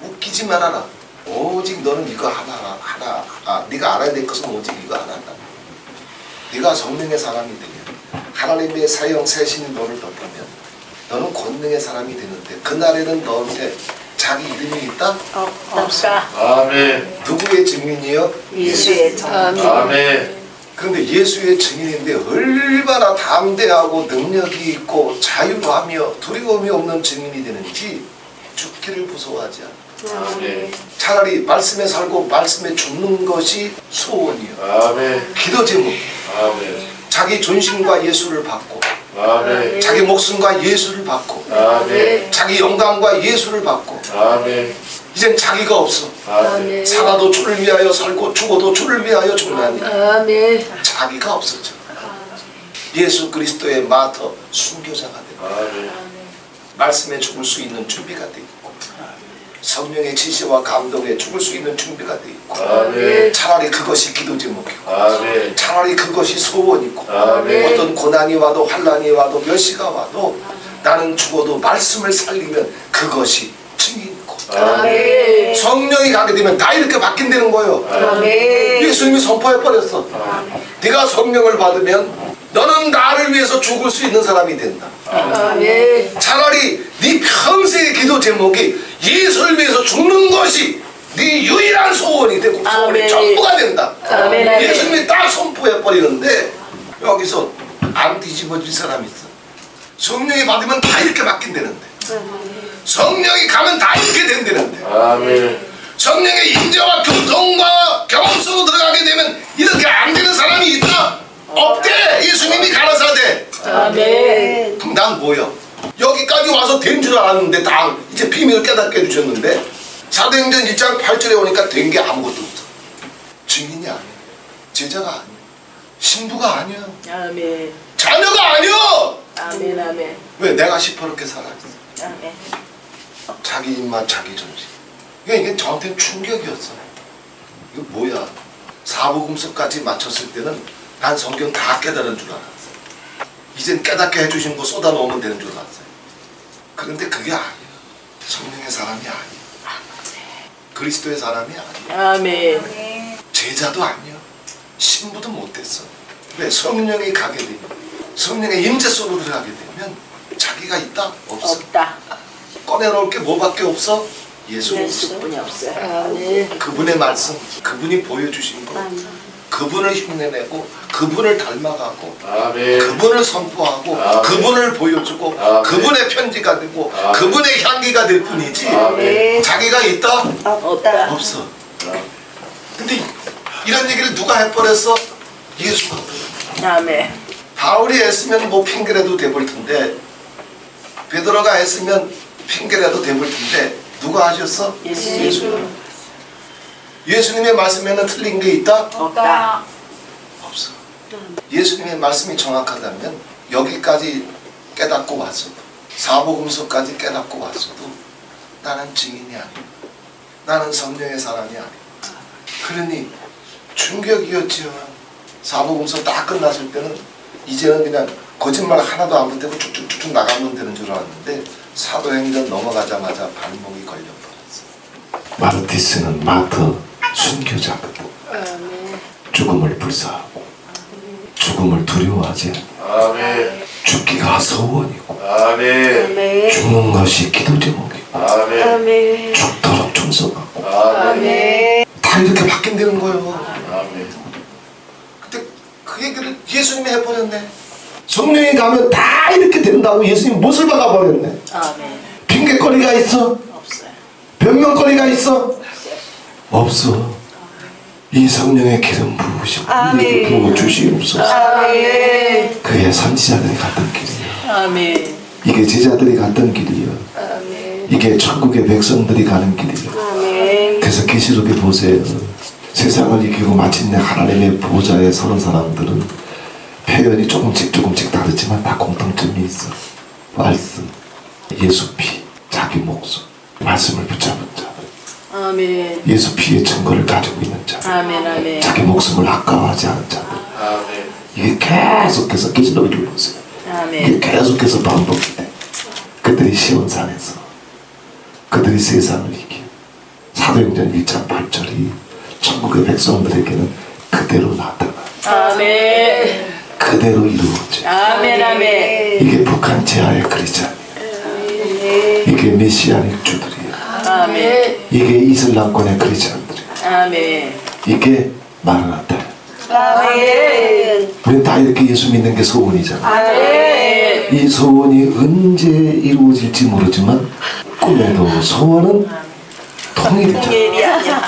웃기지 말아라. 오직 너는 이거 하나 네가 알아야 될 것은 오직 이거 하나다. 네가 성령의 사람이 되면, 하나님의 사형 세신이 너를 덮으면 너는 권능의 사람이 되는데, 그날에는 너한테 자기 이름이 있다? 없다. 아멘. 누구의 증인이요? 예수의 정. 아멘. 그런데 예수의 증인인데 얼마나 담대하고 능력이 있고 자유하며 두려움이 없는 증인이 되는지 죽기를 무서워하지 않아. 아멘. 차라리 말씀에 살고 말씀에 죽는 것이 소원이요. 아멘. 기도 제목. 아멘. 자기 존심과 예수를 받고, 아멘. 자기 목숨과 예수를 받고, 아멘. 자기 영광과 예수를 받고, 아멘. 이젠 자기가 없어. 아멘. 살아도 주를 위하여 살고 죽어도 주를 위하여 죽나니 아멘. 자기가 없어져. 예수 그리스도의 마터 순교자가 되고, 아멘. 말씀에 죽을 수 있는 준비가 되어 있고, 성령의 지시와 감동에 죽을 수 있는 준비가 되어 있고, 아멘. 차라리 그것이 기도 제목이고, 아멘. 차라리 그것이 소원이고, 아멘. 어떤 고난이 와도 환난이 와도 멸시가 와도 나는 죽어도 말씀을 살리면 그것이 증인이고, 아멘. 성령이 가게 되면 다 이렇게 바뀐다는 거예요. 아멘. 예수님이 선포해버렸어. 네가 성령을 받으면 너는 나를 위해서 죽을 수 있는 사람이 된다. 아멘. 차라리 네 평생의 기도 제목이 예수를 위해서 죽는 것이 네 유일한 소원이 되고 소원의 아멘. 전부가 된다. 아멘. 예수님이 딱 선포해버리는데 여기서 안 뒤집어질 사람이 있어. 성령이 받으면 다 이렇게 바뀐다는데, 성령이 가면 다 이렇게 된다는데, 아멘. 성령의 인재와 교통과 경험 속으로 들어가게 되면 이렇게 안 되는 사람이 있다? 없대. 예수님이 가라사대. 아멘. 그럼 난 뭐야? 여기까지 와서 된 줄 알았는데 다 이제 비밀을 깨닫게 해주셨는데, 사도행전 1장 8절에 오니까 된 게 아무것도 없어. 증인이 아니야, 제자가 아니야, 신부가 아니야, 아멘. 자녀가 아니야. 아멘. 아멘. 왜? 내가 시퍼렇게 살아있어. 아멘. 자기 입맛 자기 존재. 이게 저한테는 충격이었어. 이거 뭐야? 사복음서까지 맞췄을 때는 난 성경 다 깨달은 줄 알았어. 이젠 깨닫게 해주신 거 쏟아 놓으면 되는 줄 알았어요. 그런데 그게 아니야. 성령의 사람이 아니야. 그리스도의 사람이 아니야. 아멘. 제자도 아니야. 신부도 못됐어. 왜? 성령이 가게 되면, 성령의 임재 속으로 들어가게 되면 자기가 있다? 없어. 없다. 꺼내놓을 게 뭐밖에 없어? 예수. 예수뿐이 없어요. 아멘. 그분의 말씀, 그분이 보여주신 거, 그분을 흉내내고 그분을 닮아가고 아멘. 그분을 선포하고 아멘. 그분을 보여주고 아멘. 그분의 편지가 되고 아멘. 그분의 향기가 될 뿐이지 아멘. 자기가 있다? 없다. 없어. 근데 이런 얘기를 누가 해버렸어? 예수가. 아멘. 바울이 했으면 뭐 핑계라도 돼볼 텐데, 베드로가 했으면 핑계라도 돼볼 텐데, 누가 하셨어? 예수. 예수님의 말씀에는 틀린 게 있다? 없다. 없어. 예수님의 말씀이 정확하다면 여기까지 깨닫고 왔어도, 사복음서까지 깨닫고 왔어도 나는 증인이 아니야. 나는 성령의 사람이 아니야. 그러니 충격이었지요. 사복음서 딱 끝났을 때는 이제는 그냥 거짓말 하나도 안 보태고 쭉쭉쭉 나가면 되는 줄 알았는데 사도행전 넘어가자마자 발목이 걸려버렸어. 마르티스는 마터 순교자거든. 죽음을 불사하고 죽음을 두려워하지 않아. 아멘. 죽기가 소원이고 아멘. 죽는 것이 기도 제목이고 아멘. 죽도록 충성하고 아멘. 다 이렇게 바뀐다는 거예요. 아멘. 근데 그 얘기를 예수님이 해버렸네. 성령이 가면 다 이렇게 된다고 예수님이 못을 박아버렸네. 아멘. 핑계거리가 있어? 없어요. 변명거리가 있어? 없어. 이 성령의 기름 부으시고 우리에게 부어주시옵소서. 아멘. 그의 선지자들이 갔던 길이야. 아멘. 이게 제자들이 갔던 길이야. 아멘. 이게 천국의 백성들이 가는 길이야. 아멘. 그래서 계시록에 보세요. 세상을 이기고 마침내 하나님의 보좌에 서는 사람들은 표현이 조금씩 다르지만 다 공통점이 있어. 말씀, 예수 피, 자기 목숨, 말씀을 붙잡은 자, 아멘. 예수 피의 증거를 가지고 있는 자, 아멘. 아멘. 자기 목숨을 아까워하지 않은 자들. 아멘. 이게 계속해서 계시록을 보세요. 이게 아멘. 계속해서 반복이 돼. 그들이 시온산에서 그들이 세상을 이기. 사도행전 1장 8절이 천국의 백성들에게는 그대로 나타나. 아멘. 그대로 이루어져. 아멘. 아멘. 이게 북한 제아의 그리스도야. 이게 메시아닉 주들이야. 아멘. 이게 이슬람권의 그리스도들이야. 아멘. 이게 마라나타야. 아멘. 우리 다 이렇게 예수 믿는 게 소원이잖아. 아멘. 이 소원이 언제 이루어질지 모르지만 꿈에도 소원은 통일이잖아. 통일이 아니야.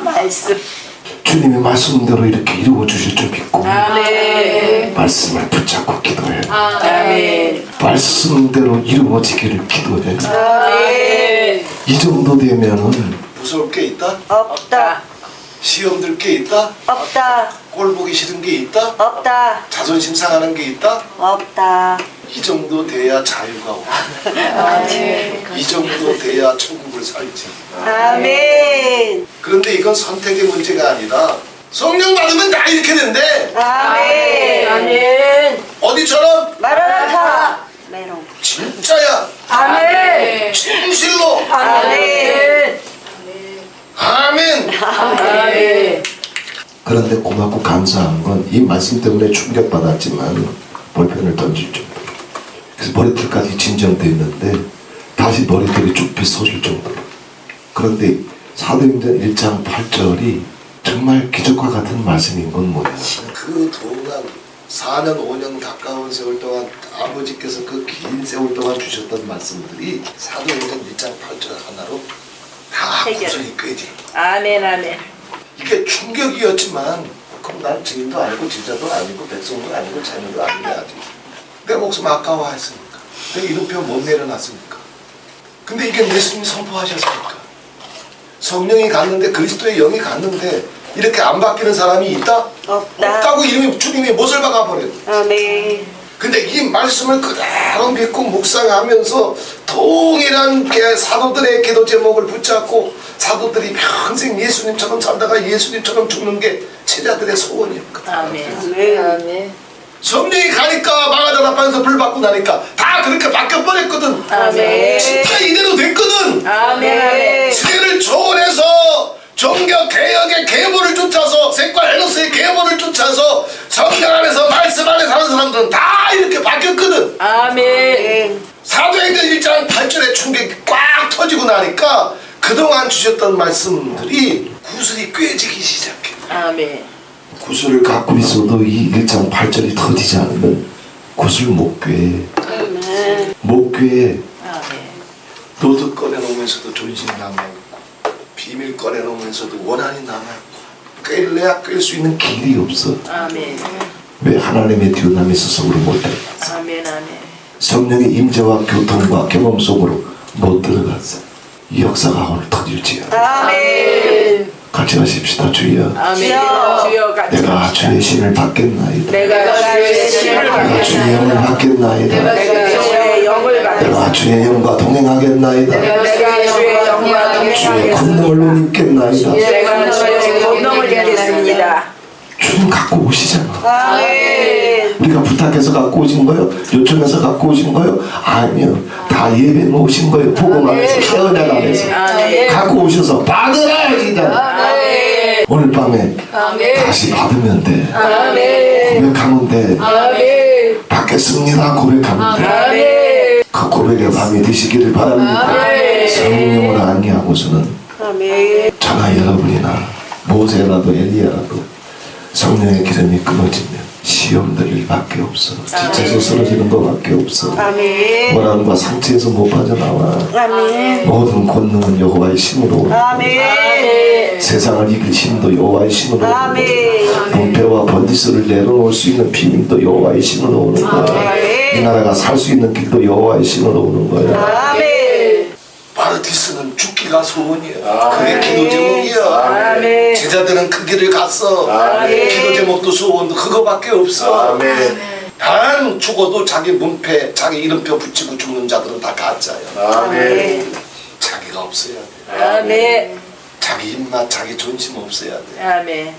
말씀. 주님의 말씀대로 이렇게 이루어 주실 줄 믿고 아멘. 말씀을 붙잡고 기도해. 아멘. 말씀대로 이루어지기를 기도해. 아멘. 이 정도 되면은 무서울 게 있다? 없다. 시험 들 게 있다? 없다. 꼴 보기 싫은 게 있다? 없다. 자존심 상하는 게 있다? 없다. 이 정도 돼야 자유가 오고 아멘. 이 정도 돼야 천국을 살지. 아멘. 그런데 이건 선택의 문제가 아니라 성령 받으면 다 이렇게 된대. 아멘. 아멘. 어디처럼? 마라나타. 메롱. 진짜야. 아멘. 진실로. 아멘. 아멘. 아멘. 그런데 고맙고 감사한 건 이 말씀 때문에 충격받았지만 볼펜을 던질 정도. 그래서 머리털까지 진정됐는데 다시 머리털이 쭉 빗어질 정도로. 그런데 사도행전 1장 8절이 정말 기적과 같은 말씀인 건 뭐냐. 그동안 4년 5년 가까운 세월 동안 아버지께서 그 긴 세월 동안 주셨던 말씀들이 사도행전 1장 8절 하나로 다 해결. 구성이 꿰지. 아멘. 아멘. 이게 충격이었지만 그럼 난 증인도 아니고 제자도 아니고 백성도 아니고 자녀도 아닌데 아직 내 목숨 아까워했으니까 내 이름표 못 내려놨으니까. 근데 이게 예수님이 선포하셨으니까 성령이 갔는데 그리스도의 영이 갔는데 이렇게 안 바뀌는 사람이 있다? 없다. 없다고 이름이 주님이 못을 박아버렸네. 아멘. 근데 이 말씀을 그대로 믿고 묵상하면서 동일한 사도들의 기도 제목을 붙잡고 사도들이 평생 예수님처럼 살다가 예수님처럼 죽는 게 제자들의 소원이었거든. 아멘. 아멘. 성령이 가니까 망하다 나빠져서 불 받고 나니까 다 그렇게 바뀌어버렸거든. 아멘. 진짜 이대로 됐거든. 아멘. 시대를 초월해서 종교 개혁의 계보를 쫓아서 색과 에너스의 계보를 쫓아서 성령 안에서 말씀 안에 사는 사람들은 다 이렇게 바뀌었거든. 아멘. 사도행전 1장 8절의 충격이 꽉 터지고 나니까 그동안 주셨던 말씀들이 구슬이 꿰지기 시작해. 아멘. 구슬을 갖고 있어도 이 1장 8절이 터지지 않으면 구슬 못 꿰. 못 꿰. 아멘. 노트 꺼내놓으면서도 존심 남아있고 비밀 꺼내놓으면서도 원한이 남아있고 꿰려야 꿰 수 있는 길이 없어. 아멘. 왜 하나님의 뒤원함이 있어서 우리 못 들어갔어. 아멘. 아멘. 성령의 임재와 교통과 경험 속으로 못 들어갔어. 이 역사가 오늘 터질지어다. 아멘. 같이 하십시다. 주여, 아멘. 주여 같이. 내가 주의 신을 받겠나이다. 내가 주의 신을 내가 받겠나이다. 주의 영을 받겠나이다. 내가 주의 영을 받겠나이다. 내가 주의 영과 동행하겠나이다. 내가 주의 영과 주의 동행하겠습니다. 권능을 입겠나이다. 내가 주의 권능을 입겠습니다. 주님 갖고 오시잖아. 아멘. 우리가 부탁해서 갖고 오신 거요? 요청해서 갖고 오신 거요? 아니요. 다 예배 놓으신 거예요. 복음 안에서, 태어난 안에서. 아멘. 갖고 오셔서 받으라! 이다. 아멘. 오늘 밤에 다시 받으면 돼. 아멘. 고백하면 돼. 아멘. 받겠습니다. 고백하면 돼. 아멘. 그 고백의 밤이 되시기를 바랍니다. 아멘. 성령을 아니하고서는 아멘. 저나 여러분이나 모세라도 엘리야라도 성령의 기름이 끊어지면 시험 들릴 일밖에 없어. 지쳐서 쓰러지는 것밖에 없어. 아멘. 고난과 상처에서 못 빠져나와. 아멘. 모든 권능은 여호와의 힘으로 오는 거야. 아멘. 세상을 이길 힘도 여호와의 힘으로 오는 거야. 아멘. 문패와 번디스를 내려놓을 수 있는 비밀도 여호와의 힘으로 오는 거야. 이 나라가 살 수 있는 길도 여호와의 힘으로 오는 거야. 아멘. 바르디스는 죽기가 소원이야. 그게 기도 제목이야. 아멘. 제자들은 그 길을 갔어. 아멘. 기도 제목도 소원도 그거밖에 없어. 단 죽어도 자기 문패, 자기 이름표 붙이고 죽는 자들은 다 가짜야. 아멘. 자기가 없어야 돼. 아멘. 자기 입맛, 자기 존심 없어야 돼. 아멘.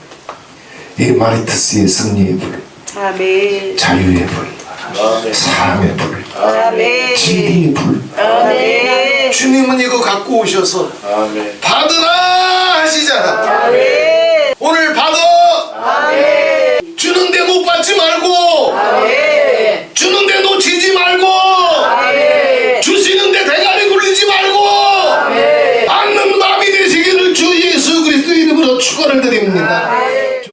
이 마리트스의 승리의 불, 아멘. 자유의 불, 사랑의 불, 아멘. 진리의 불. 아멘. 주님은 이거 갖고 오셔서 받으라 하시잖아. 아멘.